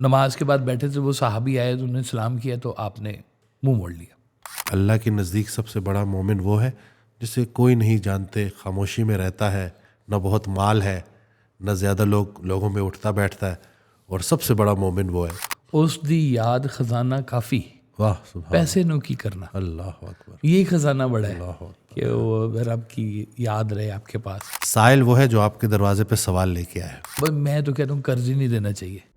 نماز کے بعد بیٹھے تھے، وہ صحابی آئے تو انہوں نے سلام کیا تو آپ نے منہ موڑ لیا۔ اللہ کے نزدیک سب سے بڑا مومن وہ ہے جسے کوئی نہیں جانتے، خاموشی میں رہتا ہے، نہ بہت مال ہے، نہ زیادہ لوگوں میں اٹھتا بیٹھتا ہے، اور سب سے بڑا مومن وہ ہے۔ اس دی یاد خزانہ کافی، واہ سبحان پیسے نو کی کرنا، اللہ اکبر، یہی خزانہ بڑا ہے اللہ اکبر۔ کہ وہ اگر آپ کی یاد رہے آپ کے پاس۔ سائل وہ ہے جو آپ کے دروازے پہ سوال لے کے آئے۔ بس میں تو کہتا ہوں قرض ہی نہیں دینا چاہیے۔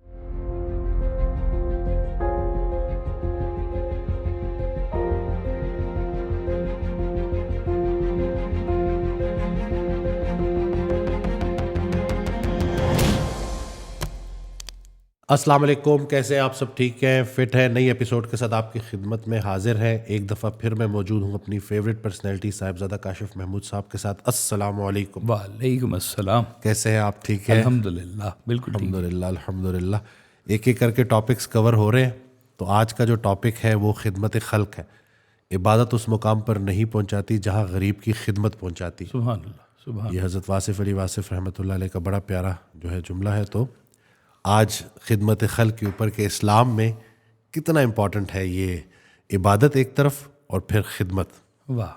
السلام علیکم، کیسے آپ سب؟ ٹھیک ہیں، فٹ ہیں؟ نئی ایپیسوڈ کے ساتھ آپ کی خدمت میں حاضر ہیں۔ ایک دفعہ پھر میں موجود ہوں اپنی فیوریٹ پرسنالٹی صاحبزادہ کاشف محمود صاحب کے ساتھ۔ السلام علیکم۔ وعلیکم السلام۔ کیسے ہیں آپ؟ ٹھیک ہیں؟ الحمدللہ، بالکل ٹھیک۔ الحمدللہ الحمدللہ۔ ایک ایک کر کے ٹاپکس کور ہو رہے ہیں، تو آج کا جو ٹاپک ہے وہ خدمت خلق ہے۔ عبادت اس مقام پر نہیں پہنچاتی جہاں غریب کی خدمت پہنچاتی۔ سبحان اللہ، سبحان۔ یہ حضرت واصف علی واصف رحمۃ اللہ علیہ کا بڑا پیارا جو ہے جملہ ہے۔ تو آج خدمت خلق کے اوپر کہ اسلام میں کتنا امپورٹنٹ ہے یہ عبادت ایک طرف اور پھر خدمت۔ واہ،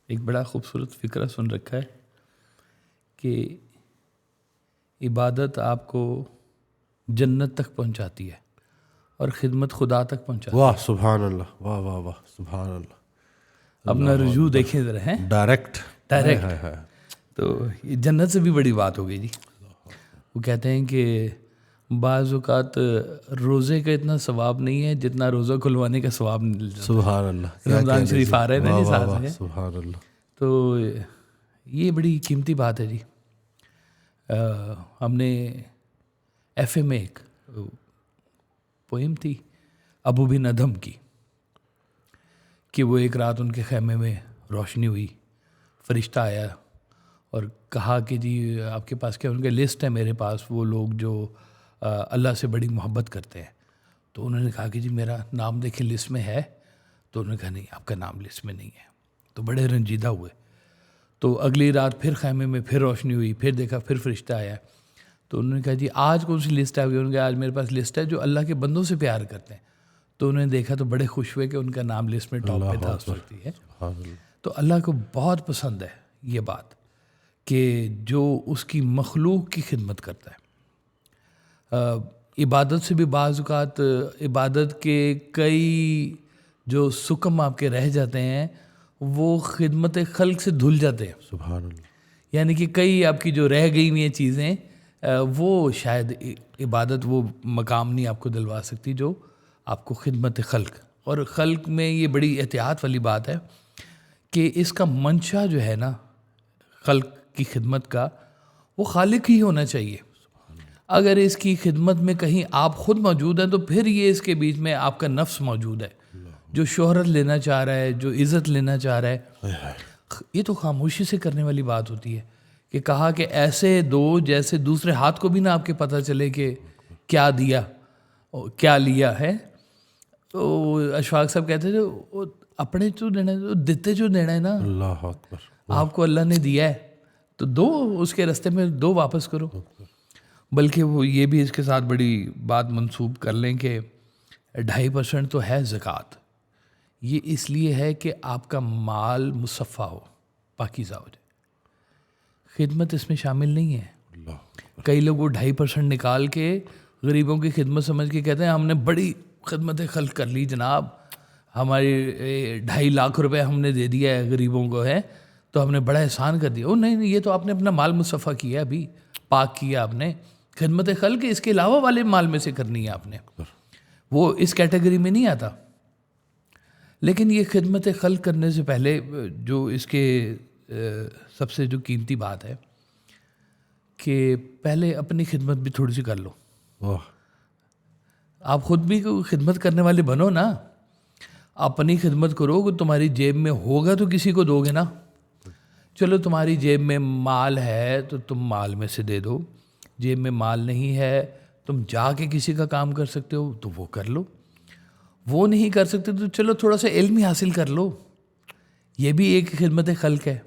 ایک بڑا خوبصورت فکرہ سن رکھا ہے کہ عبادت آپ کو جنت تک پہنچاتی ہے اور خدمت خدا تک پہنچاتی ہے۔ واہ سبحان اللہ، واہ واہ واہ سبحان اللہ۔ اپنا رجوع دیکھیں ذرا، ہیں ڈائریکٹ۔ تو یہ جنت سے بھی بڑی بات ہو گئی جی۔ وہ کہتے ہیں کہ بعض اوقات روزے کا اتنا ثواب نہیں ہے جتنا روزہ کھلوانے کا ثواب مل جاتا ہے۔ سبحان اللہ۔ رمضان شریف آ رہے ہیں نا جی ساتھ میں، سبحان اللہ۔ تو یہ بڑی قیمتی بات ہے جی۔ ہم نے ایف اے میں ایک پوئم تھی ابو بن ادھم کی، کہ وہ ایک رات ان کے خیمے میں روشنی ہوئی، فرشتہ آیا اور کہا کہ جی آپ کے پاس کیا؟ ان کا لسٹ ہے میرے پاس، وہ لوگ جو اللہ سے بڑی محبت کرتے ہیں۔ تو انہوں نے کہا کہ جی میرا نام دیکھیں لسٹ میں ہے؟ تو انہوں نے کہا نہیں، آپ کا نام لسٹ میں نہیں ہے۔ تو بڑے رنجیدہ ہوئے۔ تو اگلی رات پھر خیمے میں پھر روشنی ہوئی، پھر دیکھا، پھر فرشتہ آیا۔ تو انہوں نے کہا جی آج کون سی لسٹ ہے؟ انہوں نے کہا آج میرے پاس لسٹ ہے جو اللہ کے بندوں سے پیار کرتے ہیں۔ تو انہوں نے دیکھا تو بڑے خوش ہوئے کہ ان کا نام لسٹ میں ٹاپ پہ تھا اس وقت ہے۔ تو اللہ کو بہت پسند ہے یہ بات کہ جو اس کی مخلوق کی خدمت کرتا ہے۔ عبادت سے بھی بعض اوقات عبادت کے کئی جو سکم آپ کے رہ جاتے ہیں وہ خدمت خلق سے دھل جاتے ہیں۔ سبحان اللہ۔ یعنی کہ کئی آپ کی جو رہ گئی ہوئی ہیں چیزیں وہ شاید عبادت وہ مقام نہیں آپ کو دلوا سکتی جو آپ کو خدمت خلق۔ اور خلق میں یہ بڑی احتیاط والی بات ہے کہ اس کا منشا جو ہے نا خلق کی خدمت کا، وہ خالق ہی ہونا چاہیے۔ اگر اس کی خدمت میں کہیں آپ خود موجود ہیں تو پھر یہ اس کے بیچ میں آپ کا نفس موجود ہے جو شہرت لینا چاہ رہا ہے، جو عزت لینا چاہ رہا ہے۔ یہ تو خاموشی سے کرنے والی بات ہوتی ہے کہ کہا کہ ایسے دو جیسے دوسرے ہاتھ کو بھی نہ آپ کے پتہ چلے کہ کیا دیا کیا لیا ہے۔ تو اشفاق صاحب کہتے تھے اپنے جو دینا ہے، دیتے جو دینا ہے نا، اللہ اکبر، آپ کو اللہ نے دیا ہے تو دو، اس کے راستے میں دو، واپس کرو۔ بلکہ وہ یہ بھی اس کے ساتھ بڑی بات منسوب کر لیں کہ 2.5% تو ہے زکوٰۃ۔ یہ اس لیے ہے کہ آپ کا مال مصفہ ہو، پاکیزہ ہو جائے۔ خدمت اس میں شامل نہیں ہے۔ کئی لوگ وہ 2.5% نکال کے غریبوں کی خدمت سمجھ کے کہتے ہیں ہم نے بڑی خدمت خلق کر لی جناب، ہماری 2.5 لاکھ روپے ہم نے دے دیا ہے غریبوں کو، ہے تو ہم نے بڑا احسان کر دیا۔ نہیں، یہ تو آپ نے اپنا مال مصفہ کیا، ابھی پاک کیا آپ نے۔ خدمت خلق اس کے علاوہ والے مال میں سے کرنی ہے آپ نے، وہ اس کیٹیگری میں نہیں آتا۔ لیکن یہ خدمت خلق کرنے سے پہلے جو اس کے سب سے جو قیمتی بات ہے کہ پہلے اپنی خدمت بھی تھوڑی سی کر لو۔ آپ خود بھی خدمت کرنے والے بنو نا، اپنی خدمت کرو کہ تمہاری جیب میں ہوگا تو کسی کو دو گے نا۔ چلو تمہاری جیب میں مال ہے تو تم مال میں سے دے دو، جیب میں مال نہیں ہے تم جا کے کسی کا کام کر سکتے ہو تو وہ کر لو، وہ نہیں کر سکتے تو چلو تھوڑا سا علم ہی حاصل کر لو۔ یہ بھی ایک خدمت خلق ہے۔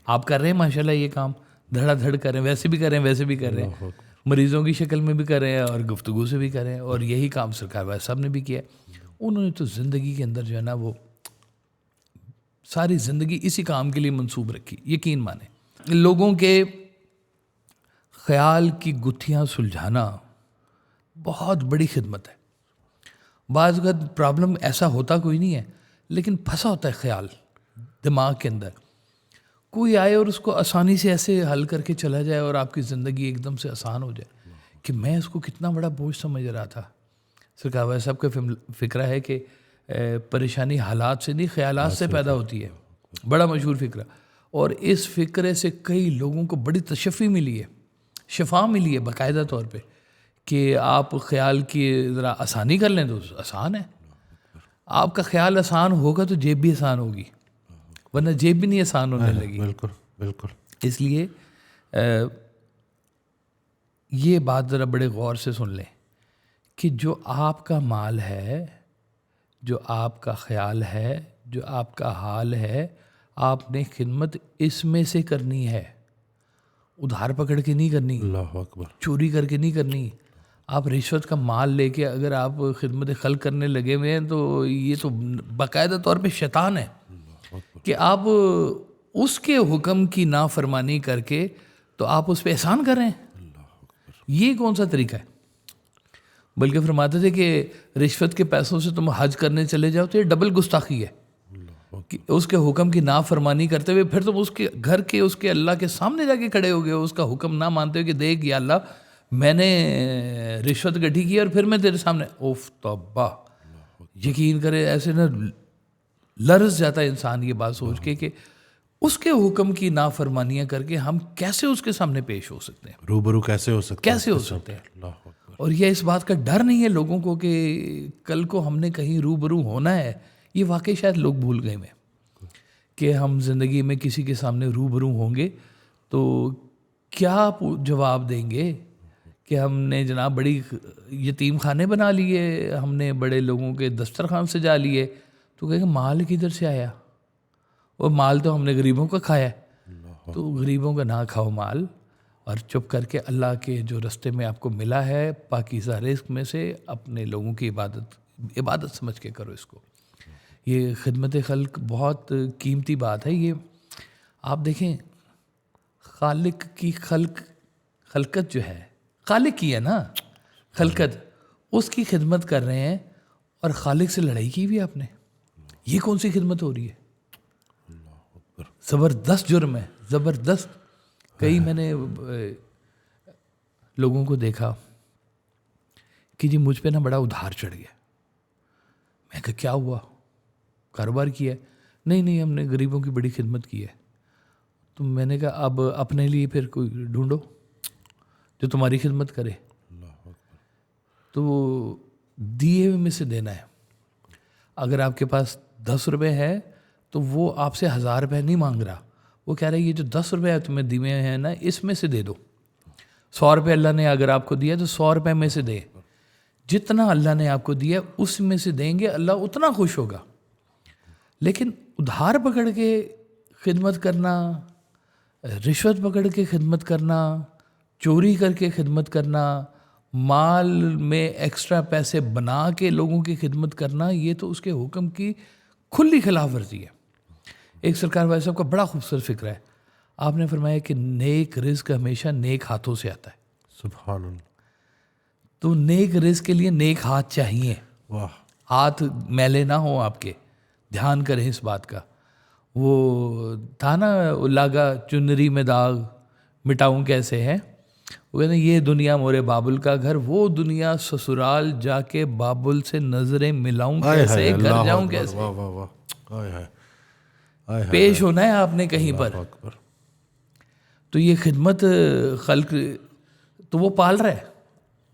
آپ کر رہے ہیں ماشاءاللہ یہ کام، دھڑا دھڑ کر رہے ہیں، ویسے بھی کر رہے ہیں، ویسے بھی کر رہے ہیں۔ مریضوں کی شکل میں بھی کر رہے ہیں اور گفتگو سے بھی کر رہے ہیں. اور یہی کام سرکار وائس صاحب نے بھی کیا ہے. انہوں نے تو زندگی کے اندر جو ہے نا وہ ساری زندگی اسی کام کے لیے منسوب رکھی. یقین مانیں لوگوں کے خیال کی گتھیاں سلجھانا بہت بڑی خدمت ہے. بعض اوقات پرابلم ایسا ہوتا کوئی نہیں ہے لیکن پھنسا ہوتا ہے خیال دماغ کے اندر. کوئی آئے اور اس کو آسانی سے ایسے حل کر کے چلا جائے اور آپ کی زندگی ایک دم سے آسان ہو جائے کہ میں اس کو کتنا بڑا بوجھ سمجھ رہا تھا. سرکار وائس صاحب کا فکرہ ہے کہ پریشانی حالات سے نہیں خیالات سے پیدا ہوتی ہے. بڑا مشہور فکرہ. اور اس فکرے سے کئی لوگوں کو بڑی تشفی ملی ہے, شفا ملی ہے باقاعدہ طور پہ کہ آپ خیال کی ذرا آسانی کر لیں تو آسان ہے. آپ کا خیال آسان ہوگا تو جیب بھی آسان ہوگی, ورنہ جیب بھی نہیں آسان ہونے لگی. بالکل بالکل. اس لیے یہ بات ذرا بڑے غور سے سن لیں کہ جو آپ کا مال ہے, جو آپ کا خیال ہے, جو آپ کا حال ہے, آپ نے خدمت اس میں سے کرنی ہے. ادھار پکڑ کے نہیں کرنی, اللہ اکبر, چوری کر کے نہیں کرنی. آپ رشوت کا مال لے کے اگر آپ خدمت خلق کرنے لگے ہوئے ہیں تو یہ تو باقاعدہ طور پہ شیطان ہے کہ آپ اس کے حکم کی نافرمانی کر کے تو آپ اس پہ احسان کر رہے ہیں. یہ کون سا طریقہ ہے؟ بلکہ فرماتے تھے کہ رشوت کے پیسوں سے تم حج کرنے چلے جاؤ تو یہ ڈبل گستاخی ہے کہ اس کے حکم کی نافرمانی کرتے ہوئے پھر تم اس کے گھر کے اس کے اللہ کے سامنے جا کے کھڑے ہو گئے ہو, اس کا حکم نہ مانتے ہو کہ دیکھ یا اللہ میں نے رشوت گٹھی کی اور پھر میں تیرے سامنے. اوف توبہ. یقین کرے ایسے نا لرز جاتا ہے انسان یہ بات سوچ کے کہ اس کے حکم کی نافرمانیاں کر کے ہم کیسے اس کے سامنے پیش ہو سکتے ہیں, روبرو کیسے ہو سکتے کیسے ہو سکتے ہیں. اللہ اکبر. اور یہ اس بات کا ڈر نہیں ہے لوگوں کو کہ کل کو ہم نے کہیں روبرو ہونا ہے. یہ واقعی شاید لوگ بھول گئے میں کہ ہم زندگی میں کسی کے سامنے روبرو ہوں گے تو کیا جواب دیں گے کہ ہم نے جناب بڑی یتیم خانے بنا لیے, ہم نے بڑے لوگوں کے دسترخوان سجا لیے. تو کہیں گے مال کدھر سے آیا, اور مال تو ہم نے غریبوں کا کھایا ہے. تو غریبوں کا نہ کھاؤ مال, اور چپ کر کے اللہ کے جو رستے میں آپ کو ملا ہے پاکیزہ رزق میں سے اپنے لوگوں کی عبادت سمجھ کے کرو اس کو. یہ خدمت خلق بہت قیمتی بات ہے. یہ آپ دیکھیں خالق کی خلقت جو ہے, خالق کی ہے نا خلقت, اس کی خدمت کر رہے ہیں اور خالق سے لڑائی کی بھی آپ نے. یہ کون سی خدمت ہو رہی ہے؟ زبردست جرم ہے, زبردست. کئی میں نے لوگوں کو دیکھا کہ جی مجھ پہ نا بڑا ادھار چڑھ گیا. میں کہا کیا ہوا, کاروبار کیا ہے؟ نہیں ہم نے غریبوں کی بڑی خدمت کی ہے. تو میں نے کہا اب اپنے لیے پھر کوئی ڈھونڈو جو تمہاری خدمت کرے. تو دیے ہوئے میں سے دینا ہے. اگر آپ کے پاس 10 روپے ہے تو وہ آپ سے 1000 روپے نہیں مانگ رہا, وہ کہہ رہا ہے یہ جو 10 روپے تمہیں دیے ہیں نا اس میں سے دے دو. 100 روپے اللہ نے اگر آپ کو دیا تو 100 روپے میں سے دے. جتنا اللہ نے آپ کو دیا اس میں سے دیں گے, اللہ اتنا خوش ہوگا. لیکن ادھار پکڑ کے خدمت کرنا, رشوت پکڑ کے خدمت کرنا, چوری کر کے خدمت کرنا, مال میں ایکسٹرا پیسے بنا کے لوگوں کی خدمت کرنا, یہ تو اس کے حکم کی کھلی خلاف ورزی ہے. ایک سرکار وائس صاحب کا بڑا خوبصورت فکر ہے. آپ نے فرمایا کہ نیک رزق ہمیشہ نیک ہاتھوں سے آتا ہے. سبحان اللہ. تو نیک رزق کے لیے نیک ہاتھ چاہیے. واہ. ہاتھ میلے نہ ہوں آپ کے, دھیان کریں اس بات کا. وہ تھا نا لاگا چنری میں داغ مٹاؤں کیسے ہے, وہ کہتے ہیں یہ دنیا مورے بابل کا گھر, وہ دنیا سسرال جا کے بابل سے نظریں ملاؤں کیسے, گھر جاؤں کیسے. واہ واہ واہ. پیش ہونا ہے آپ نے کہیں پر. تو یہ خدمت خلق تو وہ پال رہا ہے,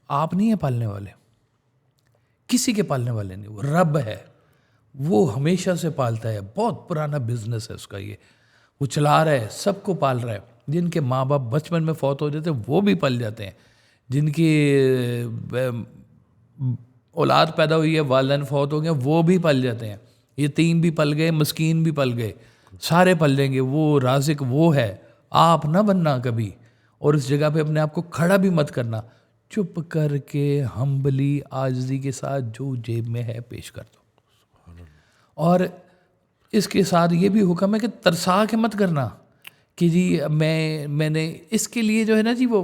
آپ نہیں ہیں پالنے والے, کسی کے پالنے والے نہیں, وہ رب ہے, وہ ہمیشہ سے پالتا ہے. بہت پرانا بزنس ہے اس کا, یہ وہ چلا رہا ہے, سب کو پال رہا ہے. جن کے ماں باپ بچپن میں فوت ہو جاتے ہیں وہ بھی پل جاتے ہیں, جن کی اولاد پیدا ہوئی ہے والدین فوت ہو گئے وہ بھی پل جاتے ہیں, یتیم بھی پل گئے, مسکین بھی پل گئے, سارے پل جائیں گے. وہ رازق وہ ہے, آپ نہ بننا کبھی. اور اس جگہ پہ اپنے آپ کو کھڑا بھی مت کرنا, چپ کر کے ہمبلی عاجزی کے ساتھ جو جیب میں ہے پیش کر دو. اور اس کے ساتھ یہ بھی حکم ہے کہ ترسا کے مت کرنا کہ جی میں نے اس کے لیے جو ہے نا جی وہ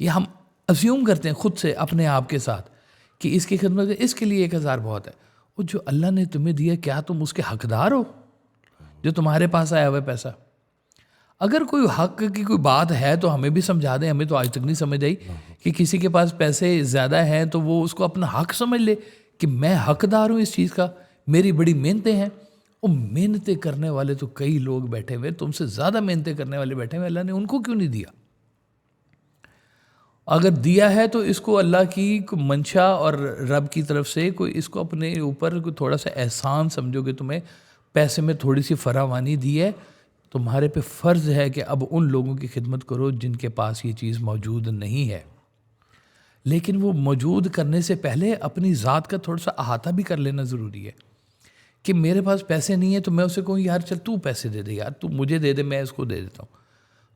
یہ ہم اسیوم کرتے ہیں خود سے اپنے آپ کے ساتھ کہ اس کی خدمت اس کے لیے 1,000 بہت ہے. وہ جو اللہ نے تمہیں دیا کیا تم اس کے حقدار ہو جو تمہارے پاس آیا ہوا ہے پیسہ؟ اگر کوئی حق کی کوئی بات ہے تو ہمیں بھی سمجھا دیں. ہمیں تو آج تک نہیں سمجھ آئی کہ کسی کے پاس پیسے زیادہ ہیں تو وہ اس کو اپنا حق سمجھ لے کہ میں حقدار ہوں اس چیز کا, میری بڑی محنتیں ہیں. وہ محنتیں کرنے والے تو کئی لوگ بیٹھے ہوئے, تم سے زیادہ محنتیں کرنے والے بیٹھے ہوئے, اللہ نے ان کو کیوں نہیں دیا؟ اگر دیا ہے تو اس کو اللہ کی منشا اور رب کی طرف سے کوئی اس کو اپنے اوپر کوئی تھوڑا سا احسان سمجھو کہ تمہیں پیسے میں تھوڑی سی فراوانی دی ہے, تمہارے پہ فرض ہے کہ اب ان لوگوں کی خدمت کرو جن کے پاس یہ چیز موجود نہیں ہے. لیکن وہ موجود کرنے سے پہلے اپنی ذات کا تھوڑا سا احاطہ بھی کر لینا ضروری ہے کہ میرے پاس پیسے نہیں ہیں تو میں اسے کہوں یار چل تو پیسے دے دے, یار تو مجھے دے دے, میں اس کو دے دیتا ہوں.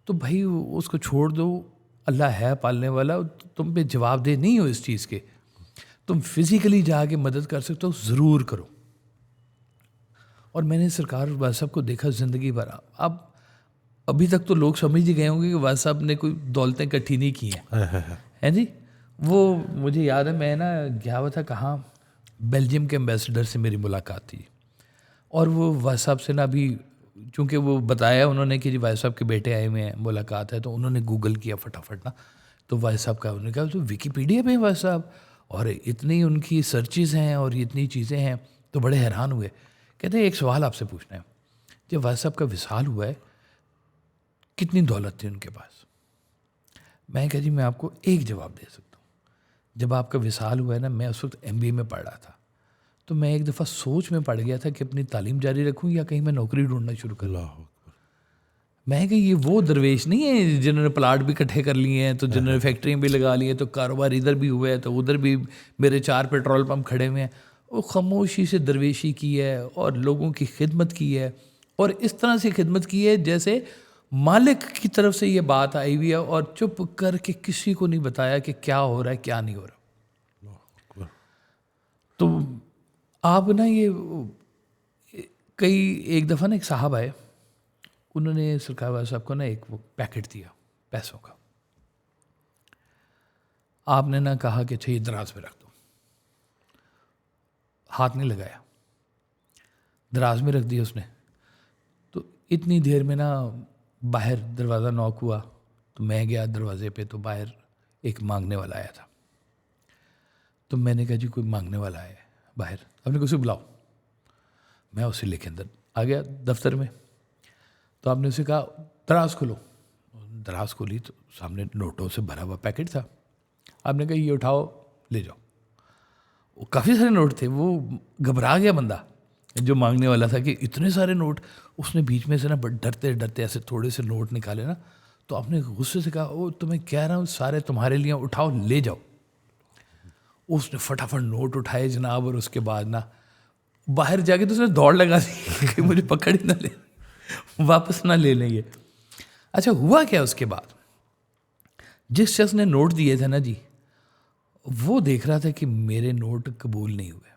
تو بھائی اس کو چھوڑ دو, اللہ ہے پالنے والا, تم پہ جواب دہ نہیں ہو اس چیز کے. تم فزیکلی جا کے مدد کر سکتے ہو, ضرور کرو. اور میں نے سرکار واس صاحب کو دیکھا زندگی بھر. اب ابھی تک تو لوگ سمجھ ہی گئے ہوں گے کہ واس صاحب نے کوئی دولتیں اکٹھی نہیں کی ہیں جی. وہ مجھے یاد ہے میں نا گیا ہوا تھا کہاں, بیلجیم کے ایمبیسڈر سے میری ملاقات تھی, اور وہ واس صاحب سے نا ابھی چونکہ وہ بتایا انہوں نے کہ جی واس صاحب کے بیٹے آئے ہوئے ہیں, ملاقات ہے, تو انہوں نے گوگل کیا فٹافٹ نا, تو واس صاحب کا انہوں نے کہا تو ویکیپیڈیا پہ واس صاحب, اور اتنی ان کی سرچز ہیں اور اتنی چیزیں ہیں, تو بڑے حیران ہوئے. کہتے ہیں ایک سوال آپ سے پوچھنا ہے, جب واس صاحب کا وصال ہوا ہے کتنی دولت تھی ان کے پاس؟ میں کہا جی میں آپ کو ایک جواب دے سکتا ہوں. جب آپ کا وصال ہوا ہے نا, میں اس وقت MBA میں پڑھ رہا تھا, تو میں ایک دفعہ سوچ میں پڑ گیا تھا کہ اپنی تعلیم جاری رکھوں یا کہیں میں نوکری ڈھونڈنا شروع کر لوں. میں کہ یہ وہ درویش نہیں ہے جنہوں نے پلاٹ بھی اکٹھے کر لیے ہیں, تو جنہوں نے فیکٹریاں بھی لگا لی ہیں, تو کاروبار ادھر بھی ہوا ہے, تو ادھر بھی میرے 4 پیٹرول پمپ کھڑے ہوئے ہیں. وہ خاموشی سے درویشی کی ہے اور لوگوں کی خدمت کی ہے, اور اس طرح سے خدمت کی ہے جیسے مالک کی طرف سے یہ بات آئی ہوئی ہے, اور چپ کر کے کسی کو نہیں بتایا کہ کیا ہو رہا ہے کیا نہیں ہو رہا. تو آپ نا یہ ایک دفعہ نا ایک صاحب آئے, انہوں نے سرکار والا صاحب کو نا ایک وہ پیکٹ دیا پیسوں کا. آپ نے نا کہا کہ اچھا یہ دراز میں رکھ دو, ہاتھ نہیں لگایا, دراز میں رکھ دیا اس نے. تو اتنی دیر میں نا باہر دروازہ نوک ہوا, تو میں گیا دروازے پہ, تو باہر ایک مانگنے والا آیا تھا. تو میں نے کہا جی کوئی مانگنے والا ہے باہر, آپ نے کسی بلاؤ. میں اسے لے کے اندر آ گیا دفتر میں, تو آپ نے اسے کہا دراز کھولو. دراز کھولی تو سامنے نوٹوں سے بھرا ہوا پیکٹ تھا. آپ نے کہا یہ اٹھاؤ لے جاؤ. وہ کافی سارے نوٹ تھے. وہ گھبرا گیا بندہ جو مانگنے والا تھا کہ اتنے سارے نوٹ. اس نے بیچ میں سے نا ڈرتے ڈرتے ایسے تھوڑے سے نوٹ نکالے نا, تو آپ نے غصے سے کہا وہ تمہیں کہہ رہا ہوں سارے تمہارے لیے, اٹھاؤ لے جاؤ. اس نے فٹافٹ نوٹ اٹھائے جناب, اور اس کے بعد نا باہر جا کے تو اس نے دوڑ لگا دی کہ مجھے پکڑ ہی نہ لے, واپس نہ لے لیں گے. اچھا ہوا کیا اس کے بعد؟ جس شخص نے نوٹ دیے تھے نا جی, وہ دیکھ رہا تھا کہ میرے نوٹ قبول نہیں ہوئے,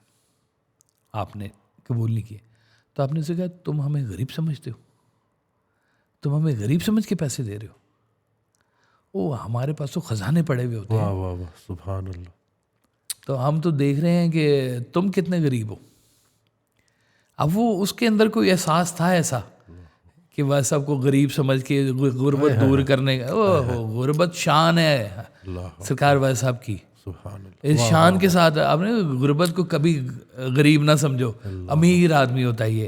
آپ نے قبول نہیں کیے. تو آپ نے اسے کہا تم ہمیں غریب سمجھتے ہو, تم ہمیں غریب سمجھ کے پیسے دے رہے ہو, او ہمارے پاس تو خزانے پڑے ہوئے ہوتے ہیں. واہ واہ واہ سبحان اللہ. تو ہم تو دیکھ رہے ہیں کہ تم کتنے غریب ہو. اب وہ اس کے اندر کوئی احساس تھا ایسا کہ وہ سب کو غریب سمجھ کے غربت دور کرنے کا. غربت شان ہے سرکار والا صاحب کی, اس شان کے ساتھ. آپ نے غربت کو کبھی غریب نہ سمجھو, امیر آدمی ہوتا ہے. یہ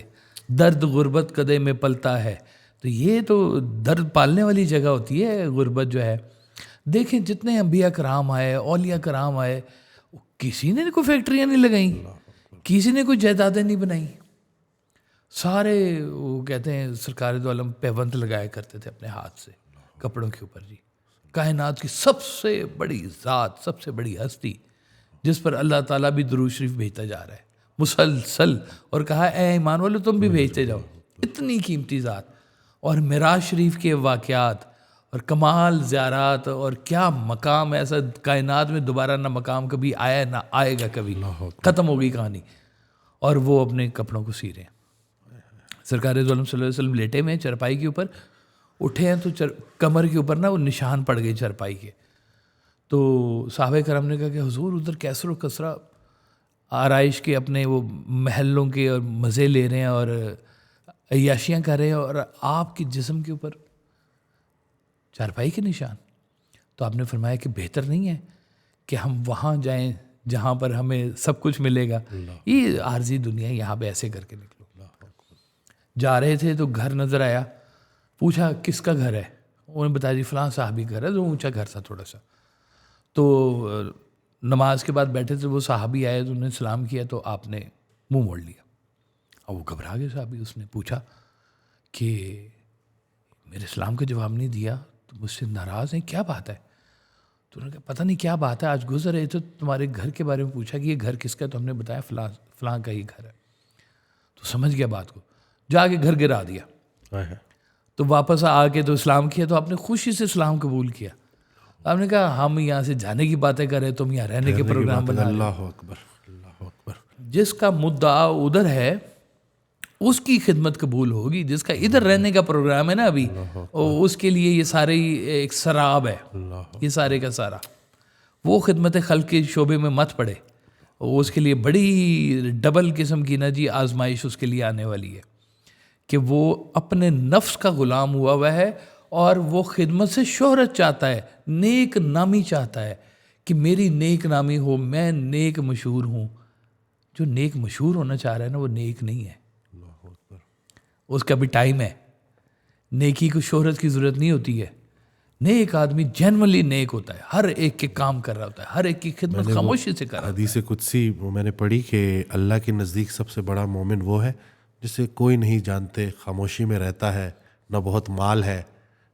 درد غربت قدے میں پلتا ہے, تو یہ تو درد پالنے والی جگہ ہوتی ہے غربت جو ہے. دیکھیں جتنے انبیاء کرام آئے, اولیاء کرام آئے, کسی نے کوئی فیکٹریاں نہیں لگائیں, کسی نے کوئی جائیدادیں نہیں بنائیں. سارے وہ کہتے ہیں سرکار دو عالم پیوند لگایا کرتے تھے اپنے ہاتھ سے کپڑوں کے اوپر. جی کائنات کی سب سے بڑی ذات, سب سے بڑی ہستی, جس پر اللہ تعالیٰ بھی درود شریف بھیجتا جا رہا ہے مسلسل, اور کہا اے ایمان والو تم بھی بھیجتے جاؤ. اتنی قیمتی ذات, اور معراج شریف کے واقعات اور کمال زیارات اور کیا مقام ہے، ایسا کائنات میں دوبارہ نہ مقام کبھی آیا نہ آئے گا کبھی، ختم ہو گئی کہانی. اور وہ اپنے کپڑوں کو سی رہے ہیں. سرکار دو عالم صلی اللہ علیہ وسلم لیٹے میں چرپائی کے اوپر، اٹھے ہیں تو کمر کے اوپر نا وہ نشان پڑ گئے چرپائی کے. تو صحابہ کرام نے کہا کہ حضور ادھر کیسر و کسرا آرائش کے اپنے وہ محلوں کے اور مزے لے رہے ہیں اور عیاشیاں کر رہے ہیں، اور آپ کے جسم کے اوپر چارپائی کے نشان. تو آپ نے فرمایا کہ بہتر نہیں ہے کہ ہم وہاں جائیں جہاں پر ہمیں سب کچھ ملے گا، یہ عارضی دنیا ہے، یہاں پہ ایسے کر کے نکلو. جا رہے تھے تو گھر نظر آیا، پوچھا کس کا گھر ہے، انہوں نے بتایا جی فلاں صاحبی گھر ہے، جو اونچا گھر تھا تھوڑا سا. تو نماز کے بعد بیٹھے تھے، وہ صحابی آئے تو انہوں نے سلام کیا تو آپ نے منہ موڑ لیا. اور وہ گھبرا گئے صحابی. اس نے پوچھا کہ میرے سلام کا جواب نہیں دیا تو مجھ سے ناراض ہیں، کیا بات ہے؟ تو انہوں نے کہا پتہ نہیں کیا بات ہے، آج گزر رہے تھے تمہارے گھر کے بارے میں پوچھا کہ یہ گھر کس کا ہے، تو ہم نے بتایا فلاں کا ہی گھر ہے. تو سمجھ گیا بات کو، جا کے گھر گرا دیا. تو واپس آ کے تو اسلام کیا، تو آپ نے خوشی سے اسلام قبول کیا. آپ نے کہا ہم یہاں سے جانے کی باتیں کر رہے، تم یہاں رہنے کے پروگرام بنا رہے. اللہ اکبر، اللہ اکبر. جس کا مدعا ادھر ہے اس کی خدمت قبول ہوگی، جس کا ادھر رہنے کا پروگرام ہے نا ابھی، اس کے لیے یہ سارے ایک سراب ہے، یہ سارے کا سارا. وہ خدمت خلق کے شعبے میں مت پڑے، اس کے لیے بڑی ڈبل قسم کی نا جی آزمائش اس کے لیے آنے والی ہے کہ وہ اپنے نفس کا غلام ہوا ہے اور وہ خدمت سے شہرت چاہتا ہے، نیک نامی چاہتا ہے کہ میری نیک نامی ہو، میں نیک مشہور ہوں. جو نیک مشہور ہونا چاہ رہا ہے نا وہ نیک نہیں ہے، اس کا بھی ٹائم ہے. نیکی کو شہرت کی ضرورت نہیں ہوتی ہے. نیک آدمی جنرلی نیک ہوتا ہے، ہر ایک کے کام کر رہا ہوتا ہے، ہر ایک کی خدمت خاموشی سے کر رہا ہوتا ہے. حدیث قدسی وہ میں نے پڑھی کہ اللہ کے نزدیک سب سے بڑا مومن وہ ہے جسے کوئی نہیں جانتے، خاموشی میں رہتا ہے، نہ بہت مال ہے،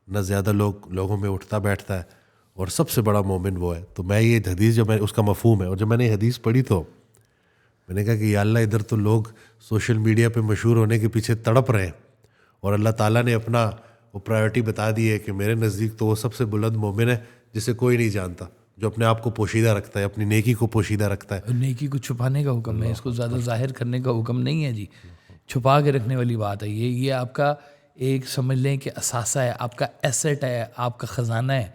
نہ زیادہ لوگوں میں اٹھتا بیٹھتا ہے، اور سب سے بڑا مومن وہ ہے. تو میں یہ حدیث جب میں اس کا مفہوم ہے، اور جب میں نے یہ حدیث پڑھی تو میں نے کہا کہ یا اللہ ادھر تو لوگ سوشل میڈیا پہ مشہور ہونے کے پیچھے تڑپ رہے ہیں، اور اللہ تعالیٰ نے اپنا وہ پرائیورٹی بتا دی ہے کہ میرے نزدیک تو وہ سب سے بلند مومن ہے جسے کوئی نہیں جانتا، جو اپنے آپ کو پوشیدہ رکھتا ہے، اپنی نیکی کو پوشیدہ رکھتا ہے. نیکی کو چھپانے کا حکم ہے، اس کو زیادہ ظاہر کرنے کا حکم نہیں ہے جی، چھپا کے رکھنے والی بات ہے. یہ آپ کا ایک سمجھ لیں کہ اثاثہ ہے، آپ کا ایسٹ ہے، آپ کا خزانہ ہے.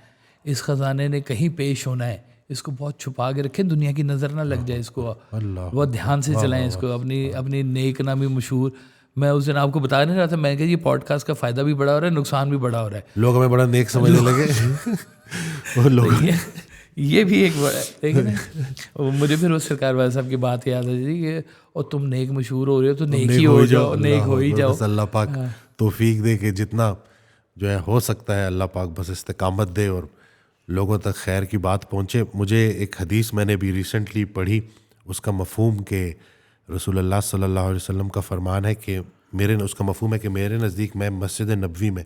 اس خزانے نے کہیں پیش ہونا ہے، اس کو بہت چھپا کے رکھیں، دنیا کی نظر نہ لگ جائے، اس کو بہت دھیان سے چلائیں، اس کو اپنی نیک نامی مشہور. میں اس دن آپ کو بتا نہیں رہا تھا، میں کہ یہ پوڈ کاسٹ کا فائدہ بھی بڑا ہو رہا ہے، نقصان بھی بڑا ہو رہا ہے. لوگ ہمیں بڑا نیک سمجھنے لگے. وہ لوگ یہ بھی ایک بڑا لیکن مجھے پھر اس سرکار والے صاحب کی بات یاد آ جاتی کہ اور تم نیک مشہور ہو رہے ہو تو نیک ہی ہو جاؤ، نیک ہو ہی جاؤ. اللہ پاک توفیق دے کہ جتنا جو ہے ہو سکتا ہے اللہ پاک بس استقامت دے اور لوگوں تک خیر کی بات پہنچے. مجھے ایک حدیث میں نے بھی ریسنٹلی پڑھی، اس کا مفہوم کہ رسول اللہ صلی اللہ علیہ وسلم کا فرمان ہے کہ اس کا مفہوم ہے کہ میرے نزدیک میں مسجد نبوی میں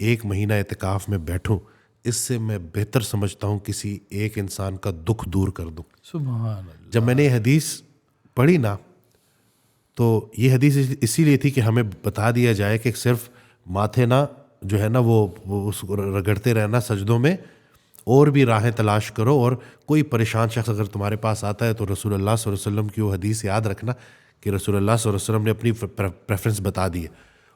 1 مہینہ اعتکاف میں بیٹھوں، اس سے میں بہتر سمجھتا ہوں کسی ایک انسان کا دکھ دور کر دوں. سبحان اللہ. جب میں نے یہ حدیث پڑھی نا تو یہ حدیث اسی لیے تھی کہ ہمیں بتا دیا جائے کہ صرف ماتھے نہ جو ہے نا وہ اس کو رگڑتے رہنا سجدوں میں، اور بھی راہیں تلاش کرو. اور کوئی پریشان شخص اگر تمہارے پاس آتا ہے تو رسول اللہ صلی اللہ علیہ وسلم کی وہ حدیث یاد رکھنا کہ رسول اللہ صلی اللہ علیہ وسلم نے اپنی پریفرنس بتا دی ہے.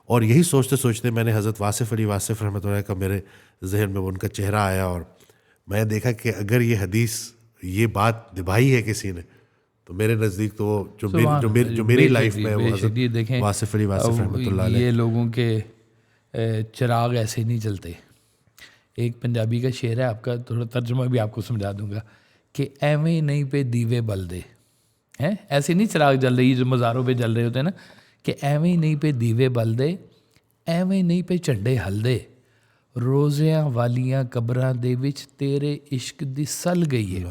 اور یہی سوچتے سوچتے میں نے حضرت واصف علی واصف رحمۃ اللہ کا میرے ذہن میں ان کا چہرہ آیا، اور میں دیکھا کہ اگر یہ حدیث یہ بات نبھائی ہے کسی نے تو میرے نزدیک تو جو میری لائف میں وہ حضرت واصف علی واصف رحمۃ اللہ علیہ. یہ لوگوں کے چراغ ایسے نہیں چلتے. ایک پنجابی کا شعر ہے، آپ کا تھوڑا ترجمہ بھی آپ کو سمجھا دوں گا کہ ایویں نہیں پہ دیوے بل دے ہیں، ایسے نہیں چراغ جل رہی جو مزاروں پہ جل رہے ہوتے ہیں نا، کہ ایویں نہیں پہ دیوے بل دے، ایویں نہیں پہ چنڈے ہل دے، روزیاں والیاں قبراں دے وچ تیرے عشق دی سل گئی ہے.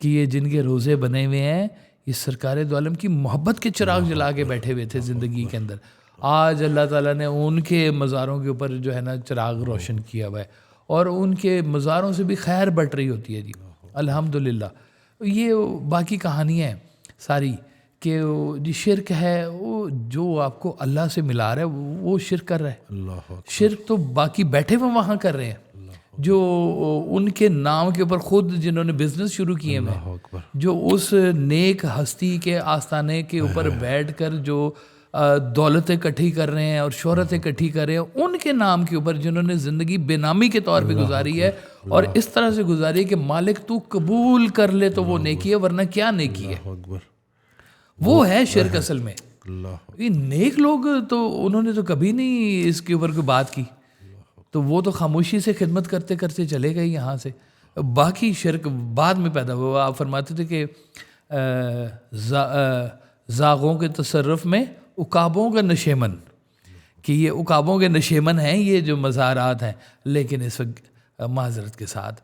کہ یہ جن کے روزے بنے ہوئے ہیں یہ سرکار دو عالم کی محبت کے چراغ جلا کے بیٹھے ہوئے تھے زندگی کے اندر. آج اللہ تعالیٰ نے ان کے مزاروں کے اوپر جو ہے نا چراغ روشن کیا ہوا ہے، اور ان کے مزاروں سے بھی خیر بٹ رہی ہوتی ہے جی الحمدللہ. یہ باقی کہانیاں ہیں ساری کہ جی شرک ہے وہ جو آپ کو اللہ سے ملا رہا ہے وہ شرک کر رہا ہے. اللہ شرک تو باقی بیٹھے ہوئے وہاں کر رہے ہیں جو ان کے نام کے اوپر خود جنہوں نے بزنس شروع کیے ہوئے ہیں, اکبر. جو اس نیک ہستی کے آستانے کے اوپر بیٹھ کر جو دولتیں اکٹھی کر رہے ہیں اور شہرتیں اکٹھی کر رہے ہیں, ان کے نام کے اوپر جنہوں نے زندگی بے نامی کے طور پہ گزاری ہے اور اس طرح سے گزاری ہے کہ مالک تو قبول کر لے تو وہ نیکی ہے, ورنہ کیا نیکی ہے. اکبر. وہ ہے شرک اصل میں. اللہ یہ نیک لوگ تو انہوں نے تو کبھی نہیں اس کے اوپر کوئی بات کی, تو وہ تو خاموشی سے خدمت کرتے کرتے چلے گئے یہاں سے. باقی شرک بعد میں پیدا ہوا. آپ فرماتے تھے کہ زاغوں کے تصرف میں عقابوں کا نشیمن, کہ یہ عقابوں کے نشیمن ہیں یہ جو مزارات ہیں, لیکن اس وقت معذرت کے ساتھ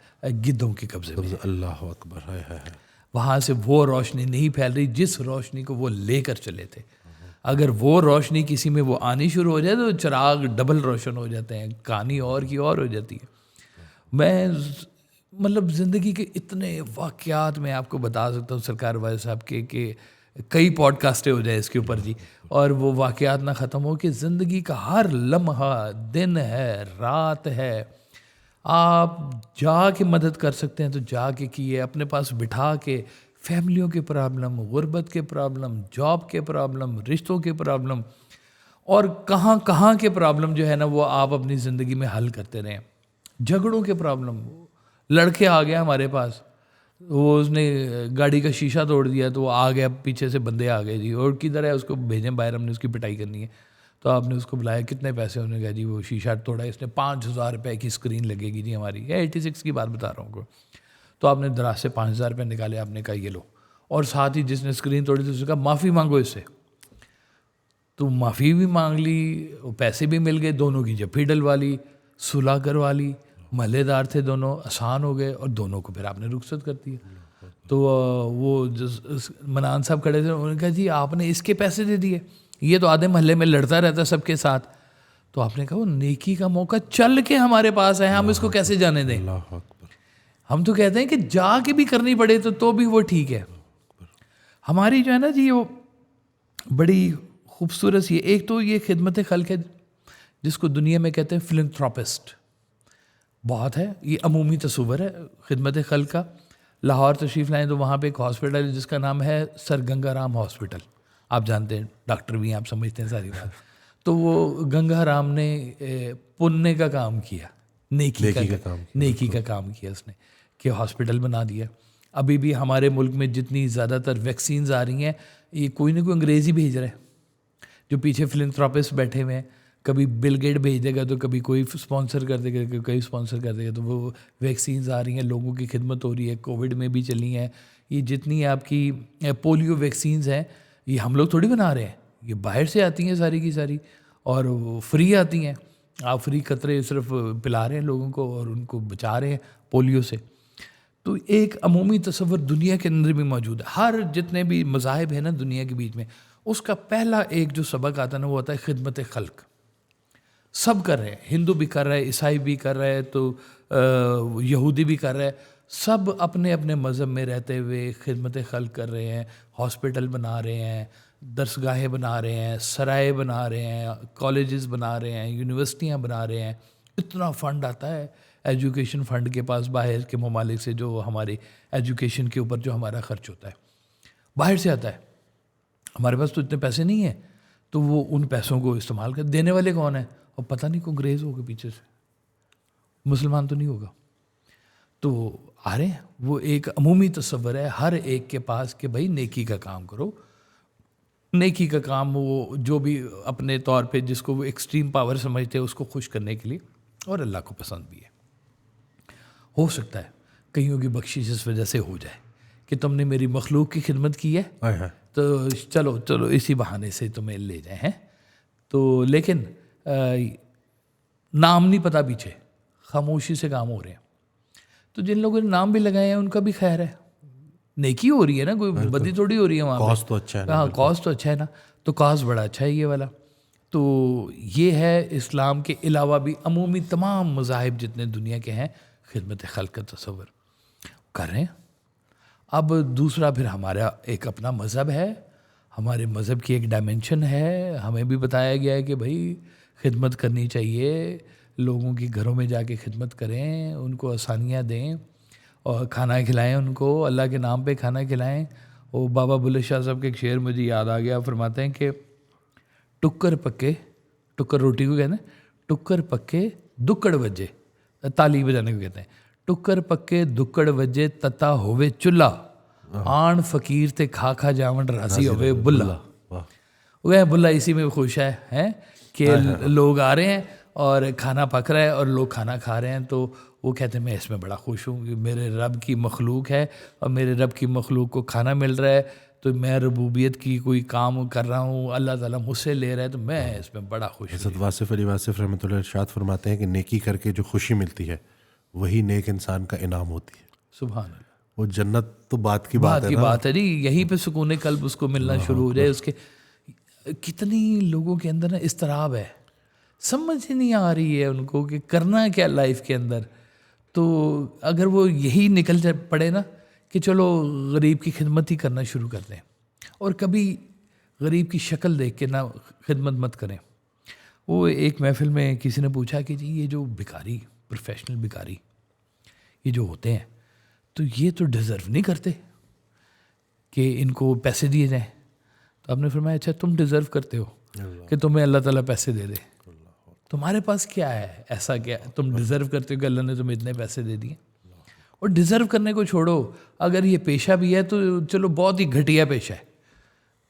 گدھوں کے قبضے میں. اللہ اکبر. ہائے ہائے ہائے. وہاں سے وہ روشنی نہیں پھیل رہی جس روشنی کو وہ لے کر چلے تھے. اگر وہ روشنی کسی میں وہ آنی شروع ہو جائے تو چراغ ڈبل روشن ہو جاتے ہیں, کہانی اور کی اور ہو جاتی ہے. میں مطلب زندگی کے اتنے واقعات میں آپ کو بتا سکتا ہوں سرکار والد صاحب کے کہ کئی پوڈ کاسٹیں ہو جائے اس کے اوپر جی, اور وہ واقعات نہ ختم ہو کہ زندگی کا ہر لمحہ, دن ہے رات ہے, آپ جا کے مدد کر سکتے ہیں تو جا کے کیے, اپنے پاس بٹھا کے فیملیوں کے پرابلم, غربت کے پرابلم, جاب کے پرابلم, رشتوں کے پرابلم اور کہاں کہاں کے پرابلم جو ہے نا وہ آپ اپنی زندگی میں حل کرتے رہیں. جھگڑوں کے پرابلم, لڑکے آ گیا ہمارے پاس, وہ اس نے گاڑی کا شیشہ توڑ دیا تو وہ آ گیا, پیچھے سے بندے آ گئے جی, اور کدھر ہے اس کو بھیجیں باہر, ہم نے اس کی پٹائی کرنی ہے. تو آپ نے اس کو بلایا, کتنے پیسے, انہوں نے کہا جی وہ شیشہ توڑا, اس نے 5,000 روپے کی اسکرین لگے گی جی ہماری, 86 کی بات بتا رہا ہوں کو. تو آپ نے دراز سے 5,000 روپے نکالے, آپ نے کہا یہ لو, اور ساتھ ہی جس نے اسکرین توڑی تھی اس نے کہا معافی مانگو اس سے. تو معافی بھی مانگ لی, پیسے بھی مل گئے, دونوں کی جفی ڈلوا لی, صلح کروا لی, محلے دار تھے دونوں, آسان ہو گئے, اور دونوں کو پھر آپ نے رخصت کر دیا. تو وہ منان صاحب کھڑے تھے, انہوں نے کہا جی آپ نے اس کے پیسے دے دیے, یہ تو آدھے محلے میں لڑتا رہتا سب کے ساتھ. تو آپ نے کہا وہ نیکی کا موقع چل کے ہمارے پاس ہے, ہم اس کو کیسے جانے دیں. اللہ اکبر. ہم تو کہتے ہیں کہ جا کے بھی کرنی پڑے تو بھی وہ ٹھیک ہے. ہماری جو ہے نا جی وہ بڑی خوبصورت سی, ایک تو یہ خدمت خلق ہے جس کو دنیا میں کہتے ہیں فلنتھراپسٹ, بہت ہے, یہ عمومی تصور ہے خدمت خلق کا. لاہور تشریف لائیں تو وہاں پہ ایک ہاسپٹل ہے جس کا نام ہے سر گنگا رام ہاسپٹل, آپ جانتے ہیں ڈاکٹر بھی ہیں, آپ سمجھتے ہیں ساری بات. تو وہ گنگا رام نے پننے کا کام کیا, نیکی کا کام کیا اس نے, کہ ہاسپٹل بنا دیا. ابھی بھی ہمارے ملک میں جتنی زیادہ تر ویکسینز آ رہی ہیں یہ کوئی نہ کوئی انگریزی بھیج رہے ہیں, جو پیچھے فلنتھراپسٹ بیٹھے ہوئے ہیں. کبھی بل گیٹ بھیج دے گا تو کبھی کوئی اسپانسر کر دے گا, کوئی اسپانسر کر دے گا. تو وہ ویکسینز آ رہی ہیں, لوگوں کی خدمت ہو رہی ہے, کووڈ میں بھی چلی ہیں. یہ جتنی آپ کی پولیو ویکسینز ہیں یہ ہم لوگ تھوڑی بنا رہے ہیں, یہ باہر سے آتی ہیں ساری کی ساری, اور وہ فری آتی ہیں. آپ فری قطرے صرف پلا رہے ہیں لوگوں کو اور ان کو بچا رہے ہیں پولیو سے. تو ایک عمومی تصور دنیا کے اندر بھی موجود ہے. ہر جتنے بھی مذاہب ہیں نا دنیا کے بیچ میں, اس کا پہلا ایک جو سبق آتا ہے نا وہ ہوتا ہے خدمت خلق. سب کر رہے ہیں, ہندو بھی کر رہے ہیں, عیسائی بھی کر رہے ہیں, تو یہودی بھی کر رہے ہیں. سب اپنے اپنے مذہب میں رہتے ہوئے خدمت خلق کر رہے ہیں. ہاسپٹل بنا رہے ہیں, درسگاہیں بنا رہے ہیں, سرائے بنا رہے ہیں, کالجز بنا رہے ہیں, یونیورسٹیاں بنا رہے ہیں. اتنا فنڈ آتا ہے ایجوکیشن فنڈ کے پاس باہر کے ممالک سے, جو ہماری ایجوکیشن کے اوپر جو ہمارا خرچ ہوتا ہے باہر سے آتا ہے. ہمارے پاس تو اتنے پیسے نہیں ہیں, تو وہ ان پیسوں کو استعمال کر, دینے والے کون ہیں, اور پتہ نہیں کوئی انگریز ہوگا پیچھے سے, مسلمان تو نہیں ہوگا. تو آ رہے ہیں, وہ ایک عمومی تصور ہے ہر ایک کے پاس کہ بھائی نیکی کا کام کرو. نیکی کا کام وہ جو بھی اپنے طور پہ جس کو وہ ایکسٹریم پاور سمجھتے ہیں اس کو خوش کرنے کے لیے, اور اللہ کو پسند بھی ہے. ہو سکتا ہے کئیوں کی بخشش اس وجہ سے ہو جائے کہ تم نے میری مخلوق کی خدمت کی ہے, تو چلو اسی بہانے سے تمہیں لے جائیں ہیں. تو لیکن نام نہیں پتہ پیچھے, خاموشی سے کام ہو رہے ہیں. تو جن لوگوں نے نام بھی لگائے ہیں ان کا بھی خیر ہے, نیکی ہو رہی ہے نا, کوئی بدی تھوڑی ہو رہی ہے وہاں پہ. کاز تو اچھا ہے. ہاں کاز تو اچھا ہے نا, تو کاز بڑا اچھا ہے یہ والا. تو یہ ہے اسلام کے علاوہ بھی عمومی تمام مذاہب جتنے دنیا کے ہیں خدمت خلق کا تصور کر رہے ہیں. اب دوسرا پھر ہمارا ایک اپنا مذہب ہے, ہمارے مذہب کی ایک ڈائمنشن ہے. ہمیں بھی بتایا گیا ہے کہ بھائی خدمت کرنی چاہیے, لوگوں کے گھروں میں جا کے خدمت کریں, ان کو آسانیاں دیں اور کھانا کھلائیں, ان کو اللہ کے نام پہ کھانا کھلائیں. وہ بابا بلے شاہ صاحب کے ایک شعر مجھے یاد آ گیا, فرماتے ہیں کہ ٹکر پکے, ٹکر روٹی کو کہتے ہیں, ٹکر پکے دکڑ وجے, تالی بجانے کو کہتے ہیں, ٹکر پکے دکڑ وجے تتا ہووے چولہا, آن فقیر تے کھا کھا جاون راضی ہووے بلا. وہ بلا اسی میں خوش ہے کہ لوگ آ رہے ہیں اور کھانا پک رہا ہے اور لوگ کھانا کھا رہے ہیں, تو وہ کہتے ہیں میں اس میں بڑا خوش ہوں کہ میرے رب کی مخلوق ہے اور میرے رب کی مخلوق کو کھانا مل رہا ہے, تو میں ربوبیت کی کوئی کام کر رہا ہوں, اللہ تعالیٰ مجھ سے لے رہا ہے, تو میں اس میں بڑا خوش ہوں. حضرت واصف علی واصف رحمۃ اللہ ارشاد فرماتے ہیں کہ نیکی کر کے جو خوشی ملتی ہے وہی نیک انسان کا انعام ہوتی ہے. سبحان اللہ. وہ جنت تو بات کی بات ہے جی, یہیں پہ سکون قلب اس کو ملنا شروع ہو جائے. اس کے کتنی لوگوں کے اندر نا اضطراب ہے, سمجھ ہی نہیں آ رہی ہے ان کو کہ کرنا کیا لائف کے اندر. تو اگر وہ یہی نکل پڑے نا کہ چلو غریب کی خدمت ہی کرنا شروع کر دیں, اور کبھی غریب کی شکل دیکھ کے نہ خدمت مت کریں. وہ ایک محفل میں کسی نے پوچھا کہ جی یہ جو بھکاری, پروفیشنل بھکاری یہ جو ہوتے ہیں, تو یہ تو ڈیزرو نہیں کرتے کہ ان کو پیسے دیے جائیں. تو آپ نے فرمایا اچھا تم ڈیزرو کرتے ہو کہ تمہیں اللہ تعالیٰ پیسے دے دے, تمہارے پاس کیا ہے ایسا, کیا تم ڈیزرو کرتے ہو کہ اللہ نے تمہیں اتنے پیسے دے دیے؟ اور ڈیزرو کرنے کو چھوڑو, اگر یہ پیشہ بھی ہے تو چلو بہت ہی گھٹیا پیشہ ہے,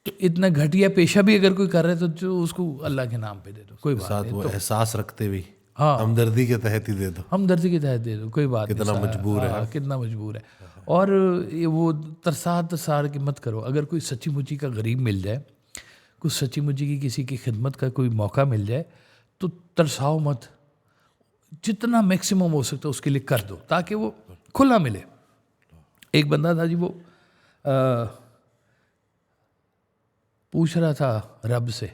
تو اتنا گھٹیا پیشہ بھی اگر کوئی کر رہا ہے تو اس کو اللہ کے نام پہ دے دو, کوئی بات نہیں. وہ احساس رکھتے ہوئے ہاں ہمدردی کے تحت ہی دے دو, ہمدردی کے تحت دے دو, کوئی بات نہیں. کتنا مجبور ہے, کتنا مجبور ہے. اور وہ ترسار کی مت کرو. اگر کوئی سچی مچی کا غریب مل جائے, کوئی سچی مچی کی کسی کی خدمت کا کوئی موقع مل جائے, تو ترساؤ مت, جتنا میکسیمم ہو سکتا ہے اس کے لیے کر دو تاکہ وہ کھلا ملے. ایک بندہ تھا جی, وہ پوچھ رہا تھا رب سے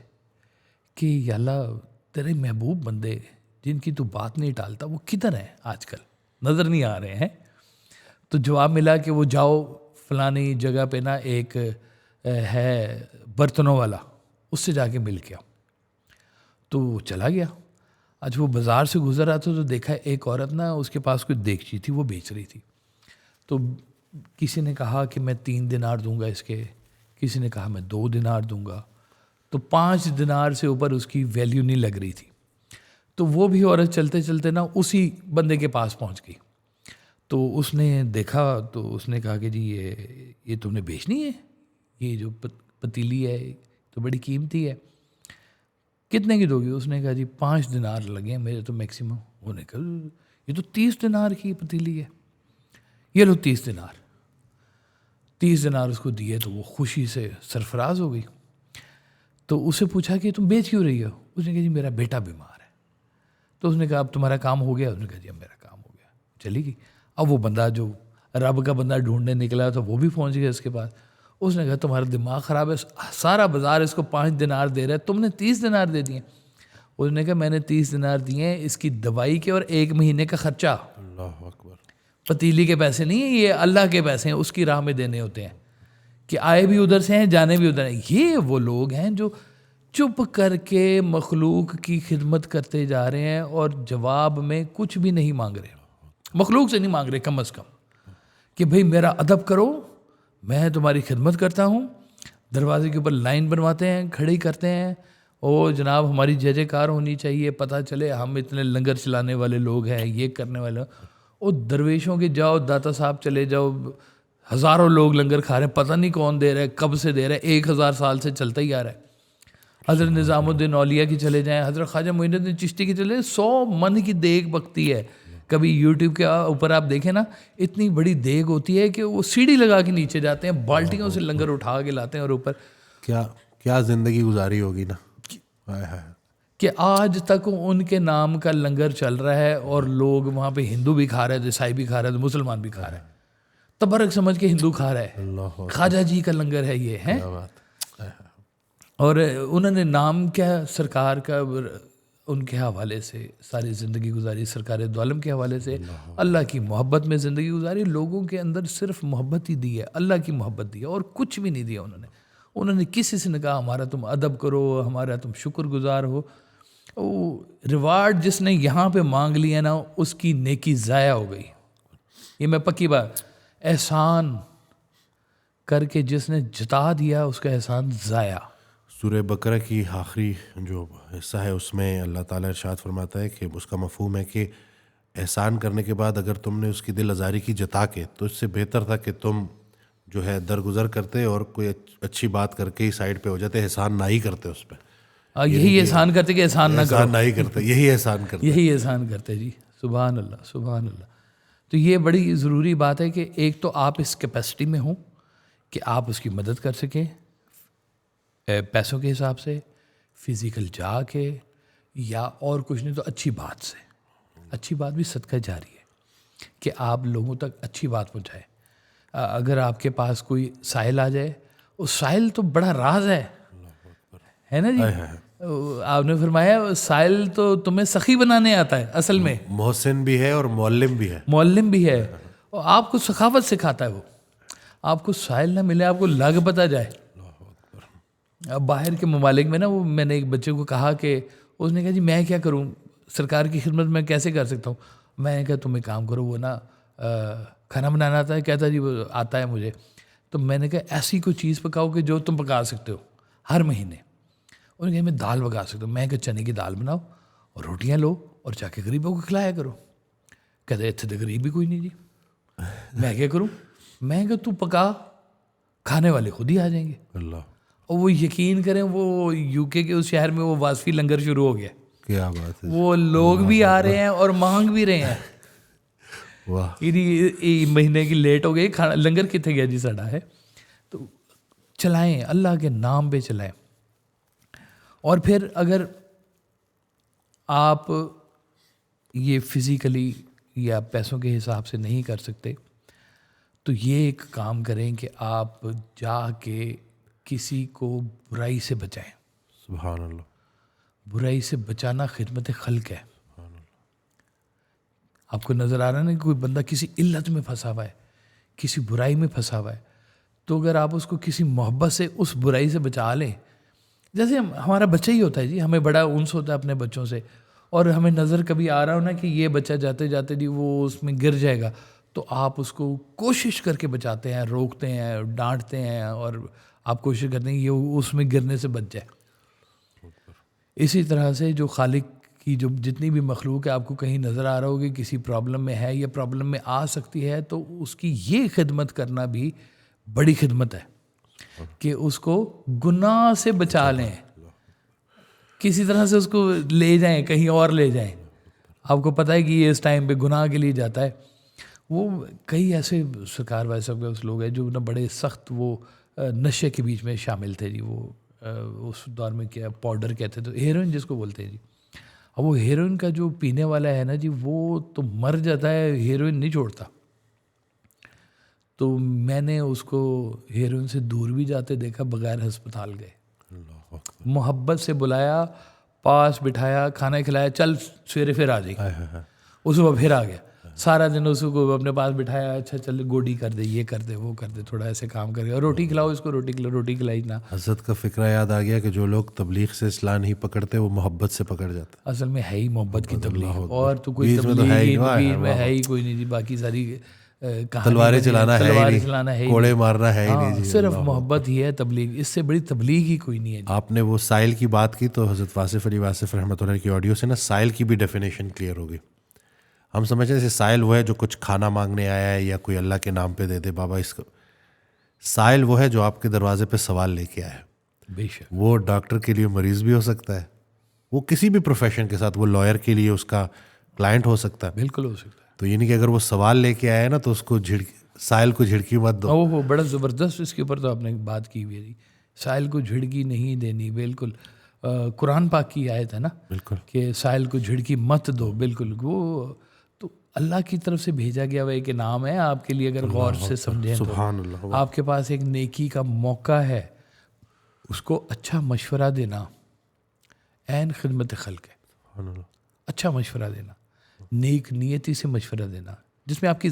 کہ یا اللہ تیرے محبوب بندے جن کی تو بات نہیں ٹالتا وہ کدھر ہیں آج کل, نظر نہیں آ رہے ہیں. تو جواب ملا کہ وہ جاؤ فلانی جگہ پہ نا ایک ہے برتنوں والا, اس سے جا کے مل کے آؤ. تو وہ چلا گیا. آج وہ بازار سے گزر رہا تھا تو دیکھا ایک عورت نا اس کے پاس کوئی دیگچی تھی, وہ بیچ رہی تھی. تو کسی نے کہا کہ میں 3 دینار دوں گا اس کے, کسی نے کہا میں 2 دینار دوں گا. تو 5 دینار سے اوپر اس کی ویلیو نہیں لگ رہی تھی. تو وہ بھی عورت چلتے چلتے نا اسی بندے کے پاس پہنچ گئی. تو اس نے دیکھا تو اس نے کہا کہ جی یہ تم نے بیچنی ہے, یہ جو پتیلی ہے تو بڑی قیمتی ہے, کتنے کی دو گی؟ اس نے کہا جی 5 دینار لگے ہیں میرے تو میکسیمم. انہوں نے کہا یہ تو 30 دینار کی پتیلی ہے, یہ لو 30 دینار. 30 دینار اس کو دیے تو وہ خوشی سے سرفراز ہو گئی. تو اسے پوچھا کہ تم بیچ کیوں رہی ہو؟ اس نے کہا جی میرا بیٹا بیمار ہے. تو اس نے کہا اب تمہارا کام ہو گیا؟ اس نے کہا جی اب میرا کام ہو گیا. چلی گئی. اب وہ بندہ جو رب کا بندہ ڈھونڈنے نکلا تھا وہ بھی پہنچ گیا اس کے پاس. اس نے کہا تمہارا دماغ خراب ہے, سارا بازار اس کو 5 دینار دے رہا ہے, تم نے 30 دینار دے دیے. اس نے کہا میں نے 30 دینار دیے ہیں اس کی دوائی کے اور 1 مہینے کا خرچہ. اللہ اکبر. پتیلی کے پیسے نہیں ہیں, یہ اللہ کے پیسے ہیں, اس کی راہ میں دینے ہوتے ہیں کہ آئے بھی ادھر سے ہیں جانے بھی ادھر ہیں. یہ وہ لوگ ہیں جو چپ کر کے مخلوق کی خدمت کرتے جا رہے ہیں اور جواب میں کچھ بھی نہیں مانگ رہے, مخلوق سے نہیں مانگ رہے کم از کم, کہ بھئی میرا ادب کرو, میں تمہاری خدمت کرتا ہوں. دروازے کے اوپر لائن بنواتے ہیں, کھڑی کرتے ہیں, او جناب ہماری جے جے کار ہونی چاہیے, پتہ چلے ہم اتنے لنگر چلانے والے لوگ ہیں, یہ کرنے والے. او درویشوں کے جاؤ, داتا صاحب چلے جاؤ, ہزاروں لوگ لنگر کھا رہے ہیں, پتہ نہیں کون دے رہا ہے, کب سے دے رہا ہے, 1000 سال سے چلتا ہی آ رہا ہے. حضرت نظام الدین اولیاء کی چلے جائیں, حضرت خواجہ معین الدین چشتی کی چلے, 100 من کی دیگ پکتی ہے. کبھی یوٹیوب کے اوپر آپ دیکھیں نا, اتنی بڑی دیگ ہوتی ہے کہ وہ سیڑھی لگا کے نیچے جاتے ہیں, بالٹیوں سے لنگر اٹھا کے لاتے ہیں اور اوپر. کیا زندگی گزاری ہوگی نا, کہ آج تک ان کے نام کا لنگر چل رہا ہے اور لوگ وہاں پہ ہندو بھی کھا رہے ہیں, عیسائی بھی کھا رہے ہیں, مسلمان بھی کھا رہے ہیں, تبرک سمجھ کے ہندو کھا رہا ہے. خواجہ جی کا لنگر ہے یہ ہے. اور انہوں نے نام کیا سرکار کا, ان کے حوالے سے ساری زندگی گزاری, سرکار دو عالم کے حوالے سے اللہ کی محبت میں زندگی گزاری. لوگوں کے اندر صرف محبت ہی دی ہے, اللہ کی محبت دی ہے, اور کچھ بھی نہیں دیا انہوں نے. انہوں نے کسی سے نے کہا ہمارا تم ادب کرو, ہمارا تم شکر گزار ہو. وہ ریوارڈ جس نے یہاں پہ مانگ لیا نا, اس کی نیکی ضائع ہو گئی. یہ میں پکی بات, احسان کر کے جس نے جتا دیا اس کا احسان ضائع. سورہ بقرہ کی آخری جو حصہ ہے اس میں اللہ تعالیٰ ارشاد فرماتا ہے کہ اس کا مفہوم ہے کہ احسان کرنے کے بعد اگر تم نے اس کی دل آزاری کی جتا کے, تو اس سے بہتر تھا کہ تم جو ہے درگزر کرتے اور کوئی اچھی بات کر کے ہی سائڈ پہ ہو جاتے, احسان نہ ہی کرتے اس پہ. یہی احسان کرتے کہ احسان نہ کرو, احسان نہ ہی کرتے, یہی احسان کرتے. یہی احسان کرتے جی. سبحان اللہ سبحان اللہ. تو یہ بڑی ضروری بات ہے کہ ایک تو آپ اس کیپیسٹی میں ہوں کہ آپ اس کی مدد کر سکیں, پیسوں کے حساب سے, فزیکل جا کے, یا اور کچھ نہیں تو اچھی بات سے. اچھی بات بھی صدقہ جاری ہے کہ آپ لوگوں تک اچھی بات پہنچائیں. اگر آپ کے پاس کوئی سائل آ جائے, اس سائل تو بڑا راز ہے نا جی. آپ نے فرمایا سائل تو تمہیں سخی بنانے آتا ہے, اصل میں محسن بھی ہے اور معلم بھی ہے. معلم بھی ہے, اور آپ کو سخاوت سکھاتا ہے. وہ آپ کو سائل نہ ملے, آپ کو لگ پتہ جائے. اب باہر کے ممالک میں نا, وہ میں نے ایک بچے کو کہا کہ اس نے کہا جی میں کیا کروں, سرکار کی خدمت میں کیسے کر سکتا ہوں. میں نے کہا تم ایک کام کرو, وہ نا کھانا بنانا آتا ہے. کہتا جی وہ آتا ہے مجھے. تو میں نے کہا ایسی کوئی چیز پکاؤ کہ جو تم پکا سکتے ہو ہر مہینے. انہوں نے کہا میں دال پکا سکتا ہوں. میں کہا چنے کی دال بناؤ اور روٹیاں لو اور جا کے غریبوں کو کھلایا کرو. کہتے اتنے تو غریب بھی کوئی نہیں جی. میں کیا کروں. میں کہا تو پکا, کھانے والے خود ہی آ جائیں گے. اللہ, اور وہ یقین کریں, وہ یو کے اس شہر میں وہ واسفی لنگر شروع ہو گیا. کیا بات ہے. وہ لوگ بھی آ رہے ہیں اور مانگ بھی رہے ہیں. واہ, مہینے کی لیٹ ہو گئی, کھانا لنگر کتنے گیا جی سڑا ہے. تو چلائیں, اللہ کے نام پہ چلائیں. اور پھر اگر آپ یہ فزیکلی یا پیسوں کے حساب سے نہیں کر سکتے, تو یہ ایک کام کریں کہ آپ جا کے کسی کو برائی سے بچائیں. سبحان اللہ. برائی سے بچانا خدمت خلق ہے. آپ کو نظر آ رہا ہے نا کہ کوئی بندہ کسی علت میں پھنسا ہوا ہے, کسی برائی میں پھنسا ہوا ہے, تو اگر آپ اس کو کسی محبت سے اس برائی سے بچا لیں, جیسے ہمارا بچہ ہی ہوتا ہے جی, ہمیں بڑا انس ہوتا ہے اپنے بچوں سے, اور ہمیں نظر کبھی آ رہا ہو نا کہ یہ بچہ جاتے جاتے جی وہ اس میں گر جائے گا, تو آپ اس کو کوشش کر کے بچاتے ہیں, روکتے ہیں, ڈانٹتے ہیں, اور آپ کوشش کرتے ہیں یہ اس میں گرنے سے بچ جائے. اسی طرح سے جو خالق کی جو جتنی بھی مخلوق ہے, آپ کو کہیں نظر آ رہا ہوگا کہ کسی پرابلم میں ہے یا پرابلم میں آ سکتی ہے, تو اس کی یہ خدمت کرنا بھی بڑی خدمت ہے کہ اس کو گناہ سے بچا لیں, کسی طرح سے اس کو لے جائیں, کہیں اور لے جائیں. آپ کو پتہ ہے کہ یہ اس ٹائم پہ گناہ کے لیے جاتا ہے. وہ کئی ایسے سرکار ویسے لوگ ہیں جو نا بڑے سخت وہ نشے کے بیچ میں شامل تھے جی. وہ اس دور میں کیا پاؤڈر کہتے تھے, ہیروئن جس کو بولتے ہیں جی. اب وہ ہیروئن کا جو پینے والا ہے نا جی, وہ تو مر جاتا ہے, ہیروئن نہیں چھوڑتا. تو میں نے اس کو ہیروئن سے دور بھی جاتے دیکھا, بغیر ہسپتال گئے. محبت سے بلایا, پاس بٹھایا, کھانا کھلایا, چل سویرے پھر آ جائے. اس کو پھر آ گیا, سارا دن اس کو اپنے پاس بٹھایا, اچھا چل گوڈی کر دے, یہ کر دے, وہ کر دے, تھوڑا ایسے کام کر کے, روٹی کھلاؤ اس کو, روٹی کھلائی نا. حضرت کا فکرہ یاد آ گیا کہ جو لوگ تبلیغ سے اصلاح نہیں پکڑتے وہ محبت سے پکڑ جاتے. اصل میں ہے ہی محبت کی تبلیغ, اور تو کوئی تبلیغ میں ہے ہی کوئی نہیں جی. باقی ساری تلواریں چلانا ہے ہی, کوڑے مارنا ہے ہی نہیں جی. صرف محبت ہی ہے تبلیغ, اس سے بڑی تبلیغ ہی کوئی نہیں ہے. آپ نے وہ سائل کی بات کی تو حضرت واصف علی واصف رحمۃ اللہ کی آڈیو سے نا سائل کی بھی ڈیفینیشن کلیئر ہوگی. ہم سمجھتے ہیں جیسے سائل وہ ہے جو کچھ کھانا مانگنے آیا ہے یا کوئی اللہ کے نام پہ دے دے بابا اس کو. سائل وہ ہے جو آپ کے دروازے پہ سوال لے کے آیا ہے. بے شک وہ ڈاکٹر کے لیے مریض بھی ہو سکتا ہے, وہ کسی بھی پروفیشن کے ساتھ, وہ لائر کے لیے اس کا کلائنٹ ہو سکتا ہے. بالکل ہو سکتا ہے. تو یہ نہیں کہ اگر وہ سوال لے کے آیا ہے نا تو اس کو سائل کو جھڑکی مت دو. وہ بڑا زبردست اس کے اوپر تو آپ نے بات کی ہوئی ہے, سائل کو جھڑکی نہیں دینی. بالکل قرآن پاک کی آیت ہے نا, بالکل, کہ سائل کو جھڑکی مت دو. بالکل وہ تو اللہ کی طرف سے بھیجا گیا ہوا ایک نام ہے آپ کے لیے, اگر غور سے سمجھیں تو. سبحان اللہ. آپ کے پاس ایک نیکی کا موقع ہے, اس کو اچھا مشورہ دینا عین خدمت خلق ہے. اچھا مشورہ دینا, نیک نیتی سے مشورہ دینا, جس میں آپ کی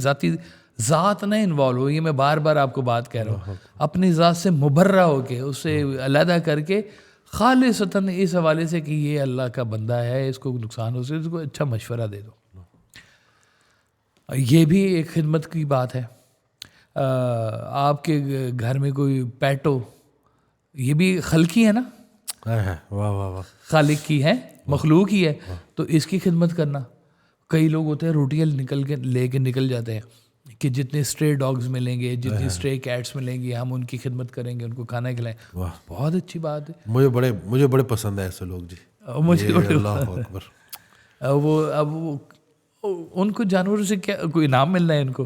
ذات نہ انوالو ہو. یہ میں بار بار آپ کو بات کہہ رہا ہوں, اپنی ذات سے مبرہ ہو کے اس سے علیحدہ کر کے خالصتاً اس حوالے سے کہ یہ اللہ کا بندہ ہے, اس کو نقصان ہو سکے, اس کو اچھا مشورہ دے دو. یہ بھی ایک خدمت کی بات ہے. آپ کے گھر میں کوئی پیٹ ہو, یہ بھی خلقی ہے نا, واہ واہ واہ, خالق کی ہے, مخلوق ہی ہے, تو اس کی خدمت کرنا. کئی لوگ ہوتے ہیں روٹیاں لے کے نکل جاتے ہیں کہ جتنے اسٹرے ڈاگز ملیں گے, جتنی اسٹرے کیٹس ملیں گی, ہم ان کی خدمت کریں گے, ان کو کھانا کھلائیں. بہت اچھی بات ہے. مجھے بڑے پسند ہے ایسے لوگ جی. مجھے اللہ اکبر. اب ان کو جانوروں سے کیا کوئی انعام ملنا ہے, ان کو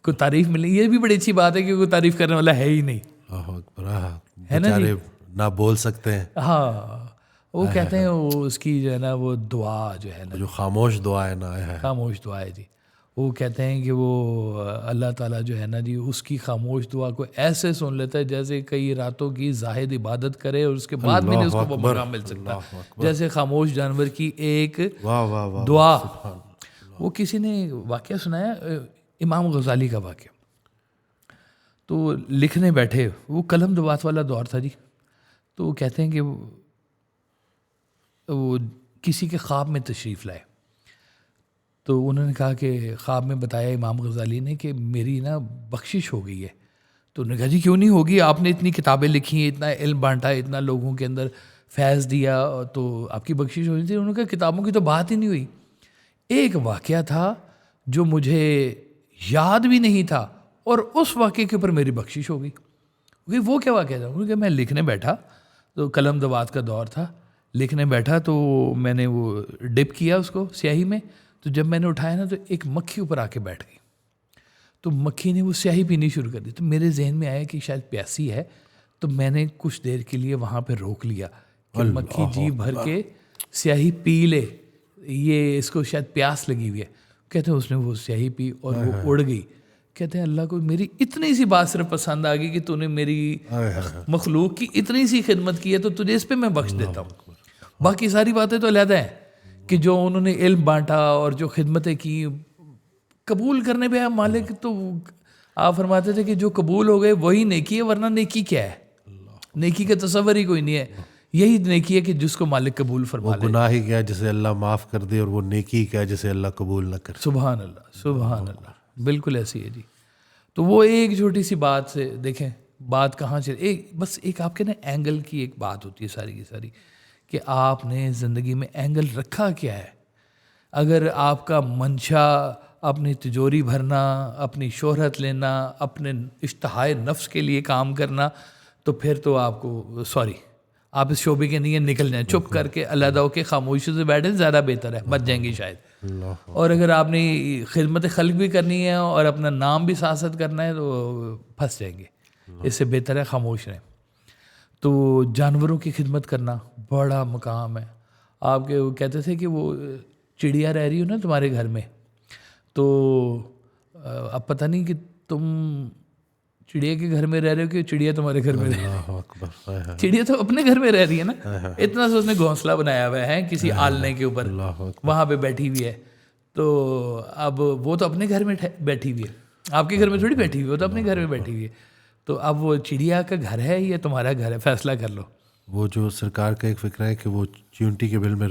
کوئی تعریف ملنی, یہ بھی بڑی اچھی بات ہے کہ کوئی تعریف کرنے والا ہے ہی نہیں. اللہ اکبر. بیچارے نہ بول سکتے ہیں. ہاں, وہ کہتے ہیں وہ اس کی جو ہے نا وہ دعا جو ہے نا, جو خاموش دعا ہے نا, خاموش دعا ہے جی. وہ کہتے ہیں کہ وہ اللہ تعالیٰ جو ہے نا جی, اس کی خاموش دعا کو ایسے سن لیتا ہے جیسے کئی راتوں کی زاہد عبادت کرے اور اس کے بعد بھی نہیں اس کو وہ مقام مل سکتا, جیسے خاموش جانور کی ایک دعا. وہ کسی نے واقعہ سنایا, امام غزالی کا واقعہ. تو لکھنے بیٹھے, وہ قلم دبات والا دور تھا جی. تو وہ کہتے ہیں کہ وہ کسی کے خواب میں تشریف لائے, تو انہوں نے کہا کہ خواب میں بتایا امام غزالی نے کہ میری نا بخشش ہو گئی ہے. تو انہوں نے کہا جی کیوں نہیں ہوگی, آپ نے اتنی کتابیں لکھی ہیں, اتنا علم بانٹا, اتنا لوگوں کے اندر فیض دیا, تو آپ کی بخشش ہونی تھی. انہوں نے کہا کتابوں کی تو بات ہی نہیں ہوئی, ایک واقعہ تھا جو مجھے یاد بھی نہیں تھا اور اس واقعے کے اوپر میری بخشش ہو گئی. وہ کیا واقعہ تھا؟ انہوں نے کہا میں لکھنے بیٹھا, تو قلم دبات کا دور تھا, لکھنے بیٹھا تو میں نے وہ ڈپ کیا اس کو سیاہی میں, تو جب میں نے اٹھایا نا تو ایک مکھی اوپر آ کے بیٹھ گئی. تو مکھی نے وہ سیاہی پینی شروع کر دی. تو میرے ذہن میں آیا کہ شاید پیاسی ہے, تو میں نے کچھ دیر کے لیے وہاں پہ روک لیا کہ مکھی جی بھر کے سیاہی پی لے, یہ اس کو شاید پیاس لگی ہوئی ہے. کہتے ہیں اس نے وہ سیاہی پی اور وہ اڑ گئی. کہتے ہیں اللہ کو میری اتنی سی بات صرف پسند آ گئی کہ تو نے میری مخلوق کی اتنی سی خدمت کی ہے, تو تجھے اس پہ میں بخش دیتا ہوں. باقی ساری باتیں تو علیحدہ ہیں کہ جو انہوں نے علم بانٹا اور جو خدمتیں کی, قبول کرنے پہ مالک تو آپ فرماتے تھے کہ جو قبول ہو گئے وہی نیکی ہے, ورنہ نیکی کیا ہے؟ نیکی کا تصور ہی کوئی نہیں ہے. یہی نیکی ہے کہ جس کو مالک قبول فرما لے. گناہ ہی کیا جسے اللہ معاف کر دے, اور وہ نیکی کیا جسے اللہ قبول نہ کرے. سبحان اللہ, سبحان اللہ, بالکل ایسی ہے جی. تو وہ ایک چھوٹی سی بات سے دیکھیں بات کہاں چلے. بس ایک آپ کے نا اینگل کی ایک بات ہوتی ہے ساری کی ساری, کہ آپ نے زندگی میں اینگل رکھا کیا ہے. اگر آپ کا منشا اپنی تجوری بھرنا, اپنی شہرت لینا, اپنے اشتہائے نفس کے لیے کام کرنا, تو پھر تو آپ کو آپ اس شعبے کے نہیں نکل جائیں, چپ کر کے علیحدہ ہو کے خاموشی سے بیٹھیں, زیادہ بہتر ہے, بچ جائیں گے شاید. اور اگر آپ نے خدمت خلق بھی کرنی ہے اور اپنا نام بھی سیاست کرنا ہے تو پھنس جائیں گے. اس سے بہتر ہے خاموش رہیں. تو جانوروں کی خدمت کرنا بڑا مقام ہے. آپ کے وہ کہتے تھے کہ وہ چڑیا رہ رہی ہو نا تمہارے گھر میں, تو اب پتہ نہیں کہ تم چڑیا کے گھر میں رہ رہے ہو کہ چڑیا تمہارے گھر میں رہ رہی ہے. چڑیا تو اپنے گھر میں رہ رہی ہے نا, اتنا سے اس نے گھونسلہ بنایا ہوا ہے کسی آلنے کے اوپر, وہاں پہ بیٹھی ہوئی ہے. تو اب وہ تو اپنے گھر میں بیٹھی ہوئی ہے, آپ کے گھر میں تھوڑی بیٹھی ہوئی, وہ تو اپنے گھر میں بیٹھی ہوئی ہے. تو اب وہ چڑیا کا گھر ہے یا تمہارا گھر ہے, فیصلہ کر لو. وہ جو سرکار کا ایک فکر ہے کہ وہ چیونٹی کے بل میں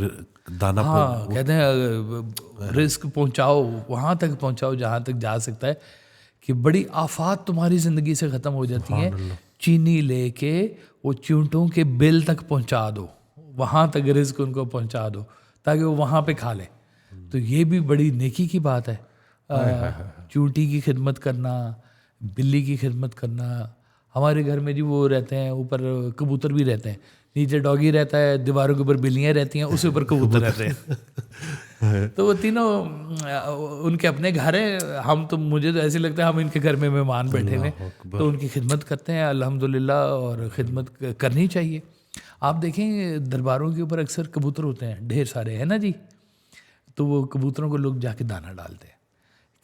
دانا, ہاں کہتے ہیں رزق پہنچاؤ, وہاں تک پہنچاؤ جہاں تک جا سکتا ہے, کہ بڑی آفات تمہاری زندگی سے ختم ہو جاتی ہیں. چینی لے کے وہ چیونٹوں کے بل تک پہنچا دو, وہاں تک رزق ان کو پہنچا دو تاکہ وہ وہاں پہ کھا لیں. تو یہ بھی بڑی نیکی کی بات ہے. چونٹی کی خدمت کرنا, بلی کی خدمت کرنا. ہمارے گھر میں جی وہ رہتے ہیں, اوپر کبوتر بھی رہتے ہیں, نیچے ڈاگی رہتا ہے, دیواروں کے اوپر بلیاں رہتی ہیں, اس کے اوپر کبوتر رہتے ہیں. تو وہ تینوں ان کے اپنے گھر ہیں. ہم تو مجھے تو ایسے لگتا ہے ہم ان کے گھر میں مہمان بیٹھے ہوئے, تو ان کی خدمت کرتے ہیں الحمدللہ, اور خدمت کرنی چاہیے. آپ دیکھیں درباروں کے اوپر اکثر کبوتر ہوتے ہیں, ڈھیر سارے ہیں نا جی. تو وہ کبوتروں کو لوگ جا کے دانہ ڈالتے ہیں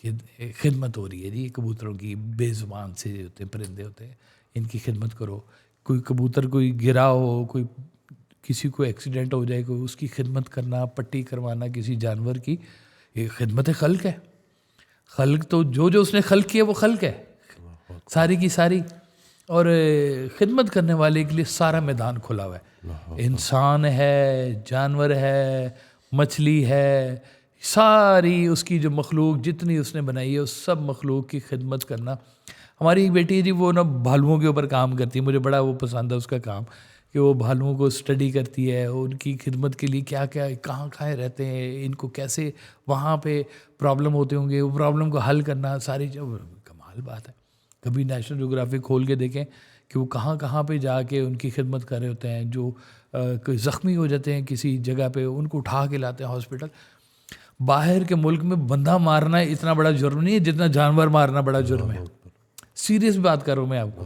کہ خدمت ہو رہی ہے جی کبوتروں کی. بے زبان سے ہوتے ہیں, پرندے ہوتے ہیں, ان کی خدمت کرو. کوئی کبوتر کوئی گرا ہو, کوئی کسی کو ایکسیڈنٹ ہو جائے, کوئی اس کی خدمت کرنا, پٹی کروانا کسی جانور کی, یہ خدمت خلق ہے. خلق تو جو اس نے خلق کیا وہ خلق ہے ساری کی ساری, اور خدمت کرنے والے کے لیے سارا میدان کھلا ہوا ہے. انسان ہے, جانور ہے, مچھلی ہے, ساری اس کی جو مخلوق جتنی اس نے بنائی ہے اس سب مخلوق کی خدمت کرنا. ہماری ایک بیٹی ہے جی, وہ نا بھالوؤں کے اوپر کام کرتی ہے, مجھے بڑا وہ پسند ہے اس کا کام, کہ وہ بھالوؤں کو اسٹڈی کرتی ہے, ان کی خدمت کے لیے کیا کیا کہاں کہاں رہتے ہیں, ان کو کیسے وہاں پہ پرابلم ہوتے ہوں گے, وہ پرابلم کو حل کرنا, ساری کمال بات ہے. کبھی نیشنل جغرافی کھول کے دیکھیں کہ وہ کہاں کہاں پہ جا کے ان کی خدمت کر رہے ہوتے ہیں. جو زخمی ہو جاتے ہیں کسی جگہ پہ, ان کو اٹھا کے لاتے ہیں ہاسپٹل. باہر کے ملک میں بندہ مارنا اتنا بڑا جرم نہیں ہے جتنا جانور مارنا بڑا جرم ہے. سیریس بات کر رہا ہوں میں آپ کو,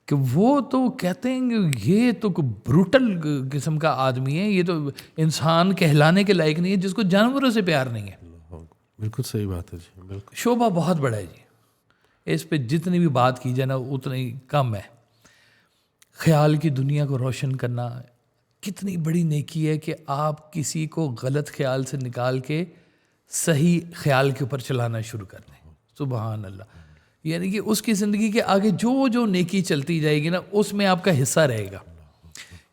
کہ وہ تو کہتے ہیں کہ یہ تو بروٹل قسم کا آدمی ہے, یہ تو انسان کہلانے کے لائق نہیں ہے, جس کو جانوروں سے پیار نہیں ہے. بالکل صحیح بات ہے جی, بالکل. شعبہ بہت بڑا ہے جی, اس پہ جتنی بھی بات کی جائے نا اتنی کم ہے. خیال کی دنیا کو روشن کرنا کتنی بڑی نیکی ہے کہ آپ کسی کو غلط خیال سے نکال کے صحیح خیال کے اوپر چلانا شروع کر دیں. سبحان اللہ. یعنی کہ اس کی زندگی کے آگے جو نیکی چلتی جائے گی نا, اس میں آپ کا حصہ رہے گا,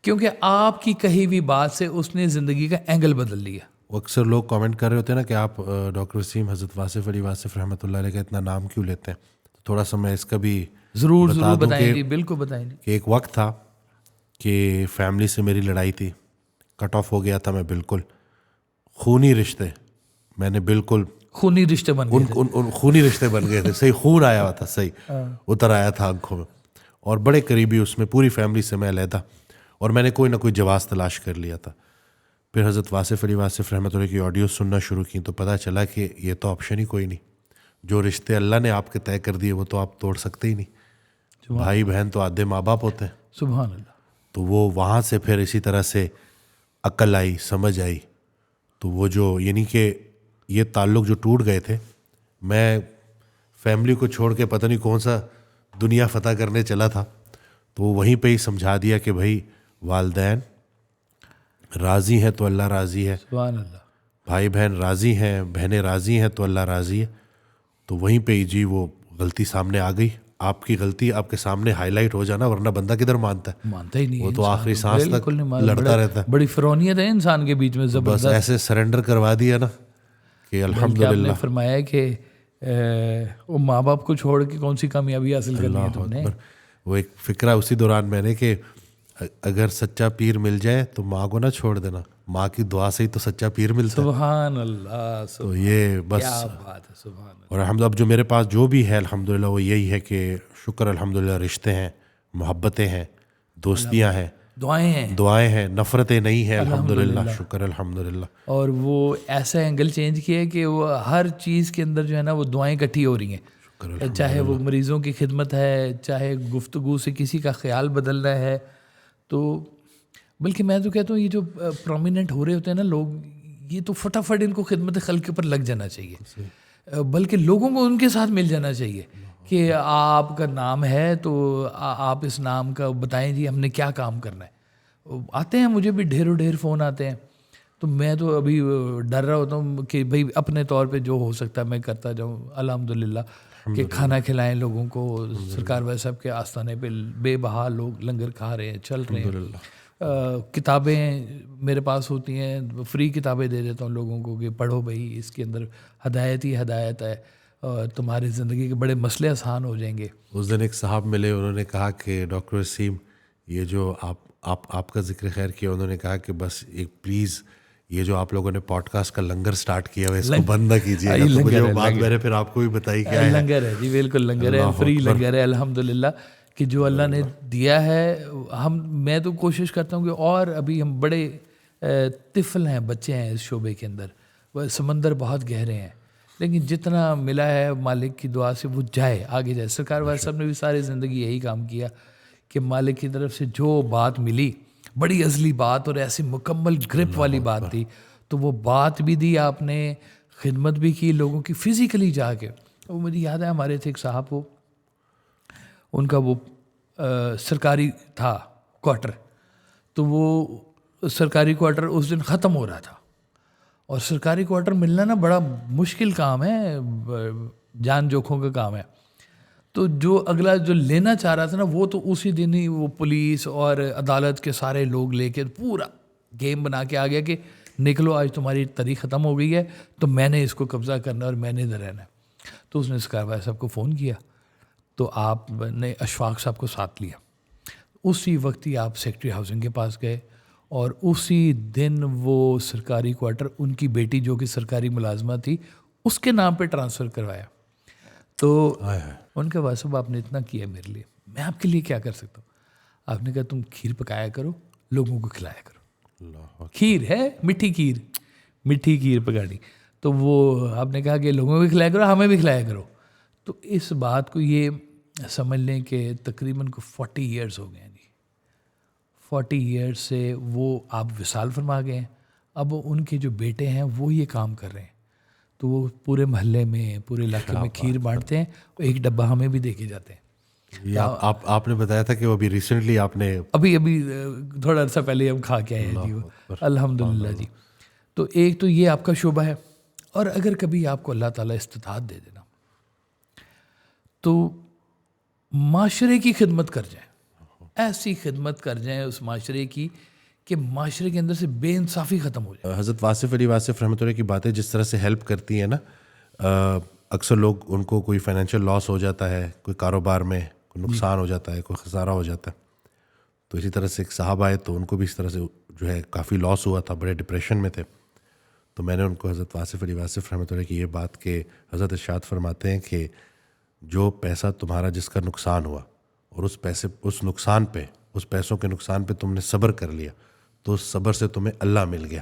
کیونکہ آپ کی کہی ہوئی بات سے اس نے زندگی کا اینگل بدل لیا. اکثر لوگ کامنٹ کر رہے ہوتے ہیں نا کہ آپ ڈاکٹر وسیم حضرت واصف علی واصف رحمۃ اللہ علیہ کا اتنا نام کیوں لیتے ہیں. تھوڑا سا میں اس کا بھی ضرور بتائیں جی, بالکل بتائیں جی. کہ ایک وقت تھا کہ فیملی سے میری لڑائی تھی, کٹ آف ہو گیا تھا میں, بالکل خونی رشتے, میں نے بالکل خونی رشتے بن گئے, ان خونی رشتے بن گئے تھے, صحیح خون آیا ہوا تھا, صحیح اتر آیا تھا آنکھوں میں, اور بڑے قریبی اس میں پوری فیملی سے میں علیحدہ, اور میں نے کوئی نہ کوئی جواز تلاش کر لیا تھا. پھر حضرت واصف علی واصف رحمۃ اللہ کی آڈیو سننا شروع کی تو پتہ چلا کہ یہ تو آپشن ہی کوئی نہیں. جو رشتے اللہ نے آپ کے طے کر دیے وہ تو آپ توڑ سکتے ہی نہیں. بھائی بہن تو آدھے ماں باپ ہوتے ہیں. سبحان اللہ. تو وہ وہاں سے پھر اسی طرح سے عقل آئی, سمجھ آئی, تو وہ جو یعنی کہ یہ تعلق جو ٹوٹ گئے تھے, میں فیملی کو چھوڑ کے پتہ نہیں کون سا دنیا فتح کرنے چلا تھا, تو وہ وہیں پہ ہی سمجھا دیا کہ بھائی والدین راضی ہیں تو اللہ راضی ہے, سبحان اللہ. بھائی بہن راضی ہیں, بہنیں راضی ہیں تو اللہ راضی ہے. تو وہیں پہ ہی جی وہ غلطی سامنے آ گئی. آپ کی غلطی آپ کے سامنے ہائی لائٹ ہو جانا, ورنہ بندہ کدھر مانتا ہے, مانتا ہی نہیں, وہ تو آخری سانس تک لڑتا رہتا ہے. بڑی فرونیت ہے انسان کے بیچ میں بس زبردست. ایسے سرنڈر کروا دیا نا کہ الحمدللہ. آپ نے فرمایا کہ وہ ماں باپ کو چھوڑ کے کون سی کامیابی حاصل کرنی ہے تم نے. وہ ایک فکرہ اسی دوران میں نے کہ اگر سچا پیر مل جائے تو ماں کو نہ چھوڑ دینا, ماں کی دعا سے ہی تو سچا پیر ملتا ہے. سبحان اللہ. تو یہ بس کیا بات ہے, سبحان اللہ. اور اب جو میرے پاس جو بھی ہے الحمدللہ وہ یہی ہے کہ شکر الحمدللہ, رشتے ہیں, محبتیں ہیں, دوستیاں ہیں, دعائیں ہیں, نفرتیں نہیں ہیں الحمدللہ, شکر الحمدللہ. اور وہ ایسا اینگل چینج کیا ہے کہ وہ ہر چیز کے اندر جو ہے نا وہ دعائیں اکٹھی ہو رہی ہیں, چاہے وہ مریضوں کی خدمت ہے, چاہے گفتگو سے کسی کا خیال بدلنا ہے. تو بلکہ میں تو کہتا ہوں یہ جو پرومیننٹ ہو رہے ہوتے ہیں نا لوگ, یہ تو فٹافٹ ان کو خدمت خلق کے اوپر لگ جانا چاہیے, بلکہ لوگوں کو ان کے ساتھ مل جانا چاہیے کہ آپ کا نام ہے تو آپ اس نام کا بتائیں جی ہم نے کیا کام کرنا ہے. آتے ہیں مجھے بھی ڈھیر فون آتے ہیں, تو میں تو ابھی ڈر رہا ہوتا ہوں کہ بھئی اپنے طور پہ جو ہو سکتا ہے میں کرتا جاؤں الحمدللہ, کہ کھانا کھلائیں لوگوں کو. سرکار ویسے صاحب کے آستانے پہ بے بہا لوگ لنگر کھا رہے ہیں, چل رہے ہیں. کتابیں میرے پاس ہوتی ہیں, فری کتابیں دے دیتا ہوں لوگوں کو کہ پڑھو بھائی, اس کے اندر ہدایت ہی ہدایت ہے, تمہاری زندگی کے بڑے مسئلے آسان ہو جائیں گے. اس دن ایک صاحب ملے, انہوں نے کہا کہ ڈاکٹر وسیم یہ جو آپ کا ذکر خیر کیا, انہوں نے کہا کہ بس ایک پلیز یہ جو آپ لوگوں نے پوڈ کاسٹ کا لنگر سٹارٹ کیا ہے اس کو بند نہ کیجیے گا. تو مجھے وہ بات میں نے پھر آپ کو بھی بتائی کیا ہے. لنگر ہے جی, بالکل لنگر ہے, فری لنگر ہے الحمدللہ, کہ جو اللہ نے دیا ہے. میں تو کوشش کرتا ہوں کہ, اور ابھی ہم بڑے طفل ہیں, بچے ہیں اس شعبے کے اندر, وہ سمندر بہت گہرے ہیں, لیکن جتنا ملا ہے مالک کی دعا سے وہ جائے, آگے جائے. سرکار والا صاحب نے بھی ساری زندگی یہی کام کیا کہ مالک کی طرف سے جو بات ملی, بڑی ازلی بات اور ایسی مکمل گرپ والی بات تھی, تو وہ بات بھی دی آپ نے, خدمت بھی کی لوگوں کی فزیکلی جا کے. وہ مجھے یاد ہے ہمارے تھے ایک صاحب, وہ ان کا وہ سرکاری تھا کوارٹر, تو وہ سرکاری کوارٹر اس دن ختم ہو رہا تھا, اور سرکاری کوارٹر ملنا نا بڑا مشکل کام ہے, جان جوکھوں کا کام ہے. تو جو اگلا جو لینا چاہ رہا تھا نا, وہ تو اسی دن ہی وہ پولیس اور عدالت کے سارے لوگ لے کے پورا گیم بنا کے آ گیا کہ نکلو, آج تمہاری تاریخ ختم ہو گئی ہے, تو میں نے اس کو قبضہ کرنا اور میں نے ادھر رہنا ہے. تو اس نے اسکار بھائی صاحب کو فون کیا, تو آپ نے اشفاق صاحب کو ساتھ لیا. اسی وقت ہی آپ سیکٹری ہاؤسنگ کے پاس گئے, اور اسی دن وہ سرکاری کوارٹر ان کی بیٹی جو کہ سرکاری ملازمہ تھی اس کے نام پہ ٹرانسفر کروایا. تو ان کے بعد صاحب آپ نے اتنا کیا میرے لیے, میں آپ کے لیے کیا کر سکتا ہوں. آپ نے کہا تم کھیر پکایا کرو, لوگوں کو کھلایا کرو. کھیر ہے, میٹھی کھیر پکانی. تو وہ آپ نے کہا کہ لوگوں کو بھی کھلایا کرو, ہمیں بھی کھلایا کرو. تو اس بات کو یہ سمجھ لیں کہ تقریباً کو 40 ایئرز ہو گئے ہیں جی. 40 ایئرز سے وہ آپ وصال فرما گئے ہیں. اب ان کے جو بیٹے ہیں وہ یہ کام کر رہے ہیں, تو وہ پورے محلے میں, پورے علاقے میں کھیر بانٹتے ہیں, ایک ڈبہ ہمیں بھی دے کے جاتے ہیں. یہ آپ نے بتایا تھا کہ وہ ابھی ریسنٹلی آپ نے ابھی تھوڑا عرصہ پہلے ہم کھا کے آئے ہیں جی وہ, الحمدللہ جی. تو ایک تو یہ آپ کا شعبہ ہے, اور اگر کبھی آپ کو اللہ تعالیٰ استطاعت دے دینا تو معاشرے کی خدمت کر جائیں, ایسی خدمت کر جائیں اس معاشرے کی کہ معاشرے کے اندر سے بے انصافی ختم ہو جائے. حضرت واصف علی واصف رحمۃ اللہ کی باتیں جس طرح سے ہیلپ کرتی ہیں نا, اکثر لوگ ان کو کوئی فائنینشیل لاس ہو جاتا ہے, کوئی کاروبار میں کوئی نقصان ہو جاتا ہے, کوئی خسارہ ہو جاتا ہے, تو اسی طرح سے ایک صاحب آئے تو ان کو بھی اس طرح سے جو ہے کافی لاس ہوا تھا, بڑے ڈپریشن میں تھے. تو میں نے ان کو حضرت واصف علی واصف رحمۃ اللہ کی یہ بات کہ حضرت ارشاد فرماتے ہیں کہ جو پیسہ تمہارا جس کا نقصان ہوا اور اس نقصان پہ, اس پیسوں کے نقصان پہ تم نے صبر کر لیا, تو اس صبر سے تمہیں اللہ مل گیا.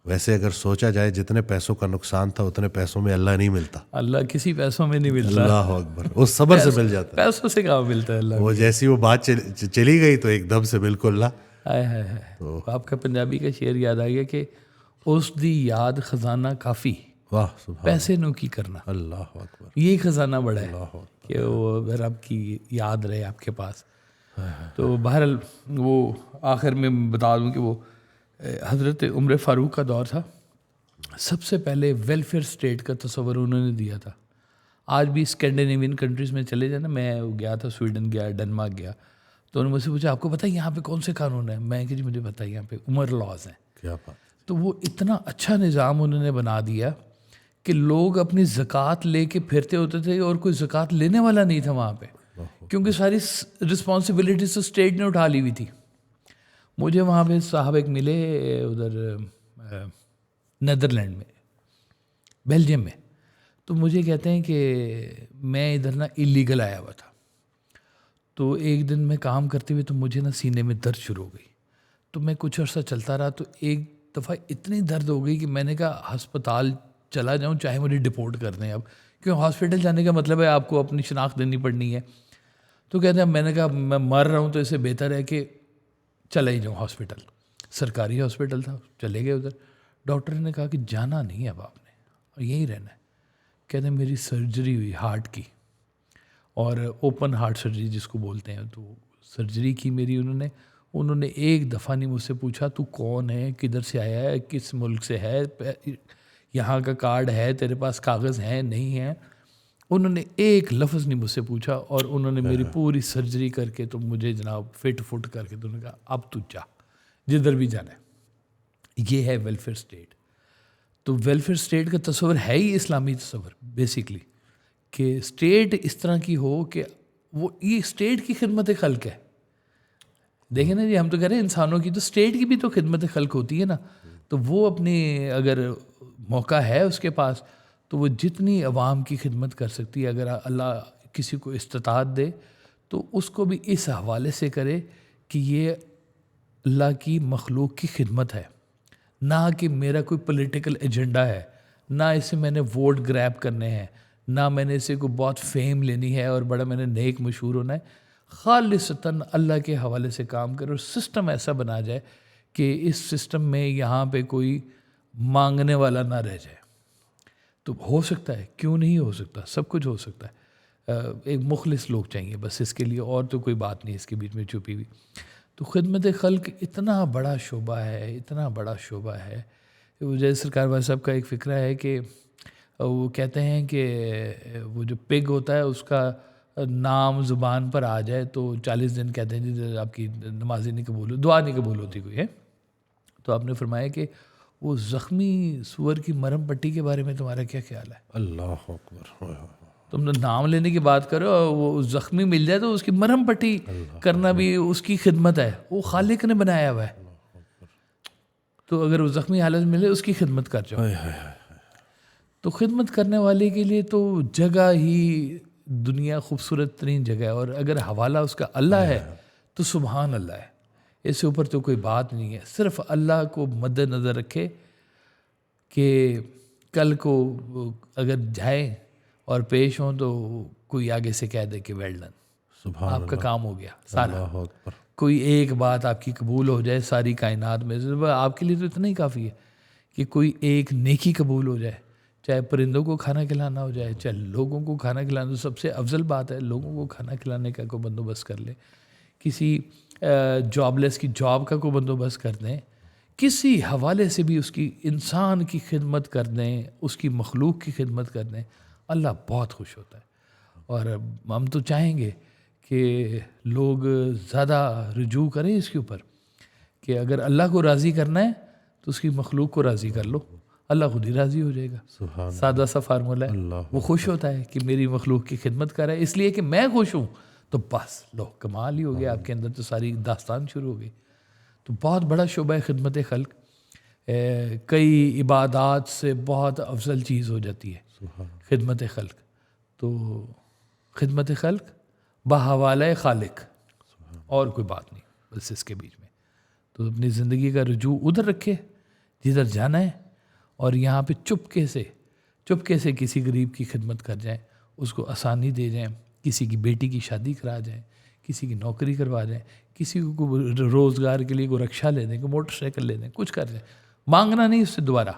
ویسے اگر سوچا جائے جتنے پیسوں کا نقصان تھا اتنے پیسوں میں اللہ نہیں ملتا, اللہ کسی پیسوں میں نہیں ملتا, اللہ اکبر, اس صبر سے مل جاتا ہے. پیسوں سے کہاں ملتا ہے اللہ. وہ جیسی وہ بات چلی گئی تو ایک دم سے بالکل لا. تو آپ کا پنجابی کا شعر یاد آ گیا کہ اس دی یاد خزانہ کافی, واہ سبحان پیسے نو کی کرنا. اللہ اکبر, یہی خزانہ بڑا ہے کہ وہ اگر آپ کی یاد رہے آپ کے پاس. تو بہرحال وہ آخر میں بتا دوں کہ وہ حضرت عمر فاروق کا دور تھا. سب سے پہلے ویلفیئر اسٹیٹ کا تصور انہوں نے دیا تھا. آج بھی اسکینڈینیوین کنٹریز میں چلے جائیں نا, میں گیا تھا سویڈن گیا, ڈنمارک گیا, تو انہوں نے مجھ سے پوچھا آپ کو پتہ ہے یہاں پہ کون سے قانون ہیں. میں کہ جی مجھے پتہ ہے یہاں پہ عمر لاز ہیں. کیا بات. تو وہ اتنا اچھا نظام انہوں نے بنا دیا کہ لوگ اپنی زکوٰۃ لے کے پھرتے ہوتے تھے اور کوئی زکوٰۃ لینے والا نہیں تھا وہاں پہ, کیونکہ ساری رسپانسبلٹیز تو اسٹیٹ نے اٹھا لی ہوئی تھی. مجھے وہاں پہ صاحب ایک ملے ادھر نیدرلینڈ میں, بیلجیم میں. تو مجھے کہتے ہیں کہ میں ادھر نا ایلیگل آیا ہوا تھا, تو ایک دن میں کام کرتے ہوئے تو مجھے نا سینے میں درد شروع ہو گئی. تو میں کچھ عرصہ چلتا رہا, تو ایک دفعہ اتنی درد ہو گئی کہ میں نے کہا ہسپتال چلا جاؤں چاہے مجھے ڈپورٹ کر دیں. اب کیوں ہاسپٹل جانے کا مطلب ہے آپ کو اپنی شناخت دینی پڑنی ہے. تو کہتے ہیں میں نے کہا میں مر رہا ہوں تو اس سے بہتر ہے کہ چلا ہی جاؤں ہاسپٹل. سرکاری ہاسپٹل تھا, چلے گئے ادھر. ڈاکٹر نے کہا کہ جانا نہیں ہے اب آپ نے, اور یہیں رہنا ہے. کہتے ہیں میری سرجری ہوئی ہارٹ کی, اور اوپن ہارٹ سرجری جس کو بولتے ہیں. تو سرجری کی میری انہوں نے ایک دفعہ نہیں مجھ سے پوچھا تو کون ہے, کدھر سے آیا ہے, کس ملک سے ہے, یہاں کا کارڈ ہے تیرے پاس, کاغذ ہیں نہیں ہیں. انہوں نے ایک لفظ نہیں مجھ سے پوچھا, اور انہوں نے میری پوری سرجری کر کے تو مجھے جناب فٹ کر کے تو انہوں نے کہا اب تو جا جدھر بھی جانا ہے. یہ ہے ویلفیئر اسٹیٹ. تو ویلفیئر اسٹیٹ کا تصور ہے ہی اسلامی تصور بیسکلی, کہ اسٹیٹ اس طرح کی ہو کہ وہ یہ اسٹیٹ کی خدمت خلق ہے. دیکھیں نا جی, ہم تو کہہ رہے ہیں انسانوں کی, تو اسٹیٹ کی بھی تو خدمت خلق ہوتی ہے نا. تو وہ اپنی اگر موقع ہے اس کے پاس تو وہ جتنی عوام کی خدمت کر سکتی ہے, اگر اللہ کسی کو استطاعت دے تو اس کو بھی اس حوالے سے کرے کہ یہ اللہ کی مخلوق کی خدمت ہے, نہ کہ میرا کوئی پولیٹیکل ایجنڈا ہے, نہ اسے میں نے ووٹ گریب کرنے ہیں, نہ میں نے اسے کوئی بہت فیم لینی ہے اور بڑا میں نے نیک مشہور ہونا ہے. خالصتاً اللہ کے حوالے سے کام کرے, اور سسٹم ایسا بنا جائے کہ اس سسٹم میں یہاں پہ کوئی مانگنے والا نہ رہ جائے. تو ہو سکتا ہے, کیوں نہیں ہو سکتا, سب کچھ ہو سکتا ہے. ایک مخلص لوگ چاہیے بس اس کے لیے, اور تو کوئی بات نہیں اس کے بیچ میں چھپی ہوئی. تو خدمت خلق اتنا بڑا شعبہ ہے, اتنا بڑا شعبہ ہے جیسے سرکار بھائی صاحب کا ایک فقرہ ہے کہ وہ کہتے ہیں کہ وہ جو پگ ہوتا ہے اس کا نام زبان پر آ جائے تو 40 دن کہتے ہیں جی آپ کی نماز نہیں قبول دعا نہیں قبول ہوتی کوئی ہے. تو آپ نے فرمایا کہ وہ زخمی سور کی مرہم پٹی کے بارے میں تمہارا کیا خیال ہے؟ اللہ اکبر. تم نے نام لینے کی بات کرو, وہ زخمی مل جائے تو اس کی مرہم پٹی کرنا بھی اس کی خدمت ہے, وہ خالق نے بنایا ہوا ہے. تو اگر وہ زخمی حالت میں ملے اس کی خدمت کر جاؤ. تو خدمت کرنے والے کے لیے تو جگہ ہی دنیا خوبصورت ترین جگہ ہے, اور اگر حوالہ اس کا اللہ ہے تو سبحان اللہ ہے, اس سے اوپر تو کوئی بات نہیں ہے. صرف اللہ کو مد نظر رکھے کہ کل کو اگر جائیں اور پیش ہوں تو کوئی آگے سے کہہ دے کہ ویل ڈن, سبحان آپ کا کام ہو گیا سارا. اللہ اکبر. کوئی ایک بات آپ کی قبول ہو جائے ساری کائنات میں, آپ کے لیے تو اتنا ہی کافی ہے کہ کوئی ایک نیکی قبول ہو جائے, چاہے پرندوں کو کھانا کھلانا ہو جائے, چاہے لوگوں کو کھانا کھلانا. سب سے افضل بات ہے لوگوں کو کھانا کھلانے کا کوئی بندوبست کر لے, کسی جاب لیس کی جاب کا کوئی بندوبست کر دیں, کسی حوالے سے بھی اس کی انسان کی خدمت کر دیں, اس کی مخلوق کی خدمت کر دیں, اللہ بہت خوش ہوتا ہے. اور ہم تو چاہیں گے کہ لوگ زیادہ رجوع کریں اس کے اوپر کہ اگر اللہ کو راضی کرنا ہے تو اس کی مخلوق کو راضی کر لو, اللہ خود ہی راضی ہو جائے گا. سبحان سادہ سا فارمولہ ہے. اللہ. وہ خوش ہوتا ہے کہ میری مخلوق کی خدمت کر رہا ہے, اس لیے کہ میں خوش ہوں تو بس لو کمال ہی ہو گیا, آپ کے اندر تو ساری داستان شروع ہو گئی. تو بہت بڑا شعبہ ہے خدمت خلق, کئی عبادات سے بہت افضل چیز ہو جاتی ہے خدمت خلق. تو خدمت خلق بحوالہ خالق, اور کوئی بات نہیں بس اس کے بیچ میں. تو اپنی زندگی کا رجوع ادھر رکھے جدھر جانا ہے, اور یہاں پہ چپکے سے کسی غریب کی خدمت کر جائیں, اس کو آسانی دے جائیں, کسی کی بیٹی کی شادی کرا جائیں, کسی کی نوکری کروا جائیں, کسی کو روزگار کے لیے کوئی رکشہ لے دیں, کوئی موٹر سائیکل لے دیں, کچھ کر جائیں. مانگنا نہیں اس سے, دوبارہ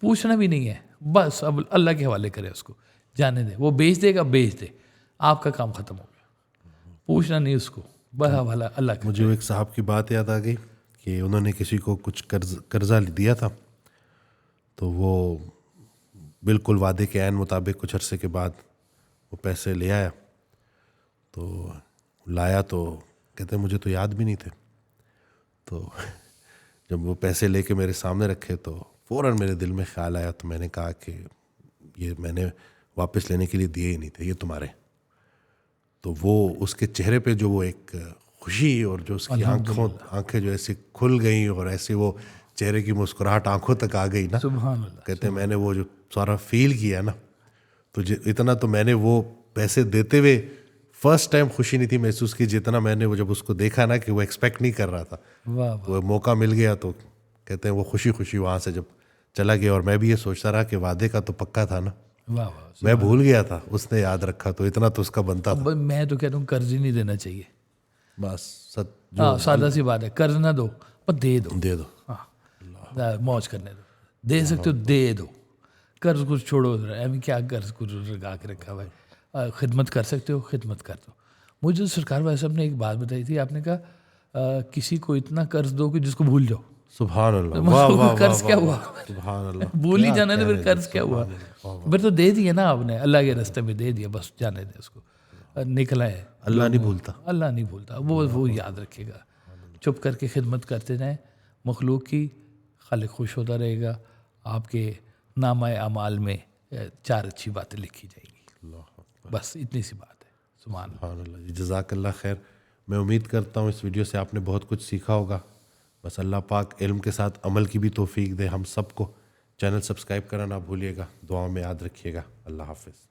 پوچھنا بھی نہیں ہے, بس اب اللہ کے حوالے کرے, اس کو جانے دیں, وہ بیچ دے گا بیچ دے, آپ کا کام ختم ہو گیا. پوچھنا نہیں اس کو, بس حوالہ اللہ کا. مجھے ایک صاحب کی بات یاد آ گئی کہ انہوں نے کسی کو کچھ قرضہ دیا تھا, تو وہ بالکل وعدے کے عین مطابق کچھ عرصے کے بعد وہ پیسے لے آیا. تو لایا تو کہتے مجھے تو یاد بھی نہیں تھے. تو جب وہ پیسے لے کے میرے سامنے رکھے تو فوراً میرے دل میں خیال آیا, تو میں نے کہا کہ یہ میں نے واپس لینے کے لیے دیے ہی نہیں تھے, یہ تمہارے. تو وہ اس کے چہرے پہ جو وہ ایک خوشی اور جو اس کی آنکھیں جو ایسی کھل گئیں اور ایسے وہ چہرے کی مسکراہٹ آنکھوں تک آ گئی نا, سبحان اللہ. کہتے ہیں میں نے وہ جو سارا فیل کیا نا, تو اتنا تو میں نے وہ پیسے دیتے ہوئے فرسٹ ٹائم خوشی نہیں تھی محسوس کی جتنا میں نے وہ جب اس کو دیکھا نا کہ وہ ایکسپیکٹ نہیں کر رہا تھا. وہ موقع مل گیا تو کہتے ہیں وہ خوشی وہاں سے جب چلا گیا, اور میں بھی یہ سوچتا رہا کہ وعدے کا تو پکا تھا نا, میں بھول گیا تھا, اس نے یاد رکھا, تو اتنا تو اس کا بنتا تھا. میں تو کہتا ہوں قرض ہی نہیں دینا چاہیے, بس سادہ سی بات ہے, قرض نہ دو پر دے دو, موج کرنے دو, دے سکتے ہو دے دو, قرض کچھ چھوڑو, کیا قرض کچھ لگا کے رکھا ہوا ہے, خدمت کر سکتے ہو خدمت کر دو. مجھے سرکار بھائی صاحب نے ایک بات بتائی تھی, آپ نے کہا کسی کو اتنا قرض دو کہ جس کو بھول جاؤ. سبحان اللہ. قرض کیا ہوا, سبحان اللہ, بھول ہی جانا تو پھر قرض کیا ہوا, پھر تو دے دیا نا آپ نے, اللہ کے راستے میں دے دیا, بس جانے دیں اس کو, نکلا ہے. اللہ نہیں بھولتا, اللہ نہیں بھولتا, وہ یاد رکھے گا. چپ کر کے خدمت کرتے رہیں مخلوق کی, خالق خوش ہوتا رہے گا. آپ کے نامہ اعمال میں 4 اچھی باتیں لکھی جائیں گی, بس اتنی سی بات ہے. سبحان اللہ. جزاک اللہ خیر. میں امید کرتا ہوں اس ویڈیو سے آپ نے بہت کچھ سیکھا ہوگا. بس اللہ پاک علم کے ساتھ عمل کی بھی توفیق دے ہم سب کو. چینل سبسکرائب کرنا نہ بھولیے گا, دعاؤں میں یاد رکھیے گا. اللہ حافظ.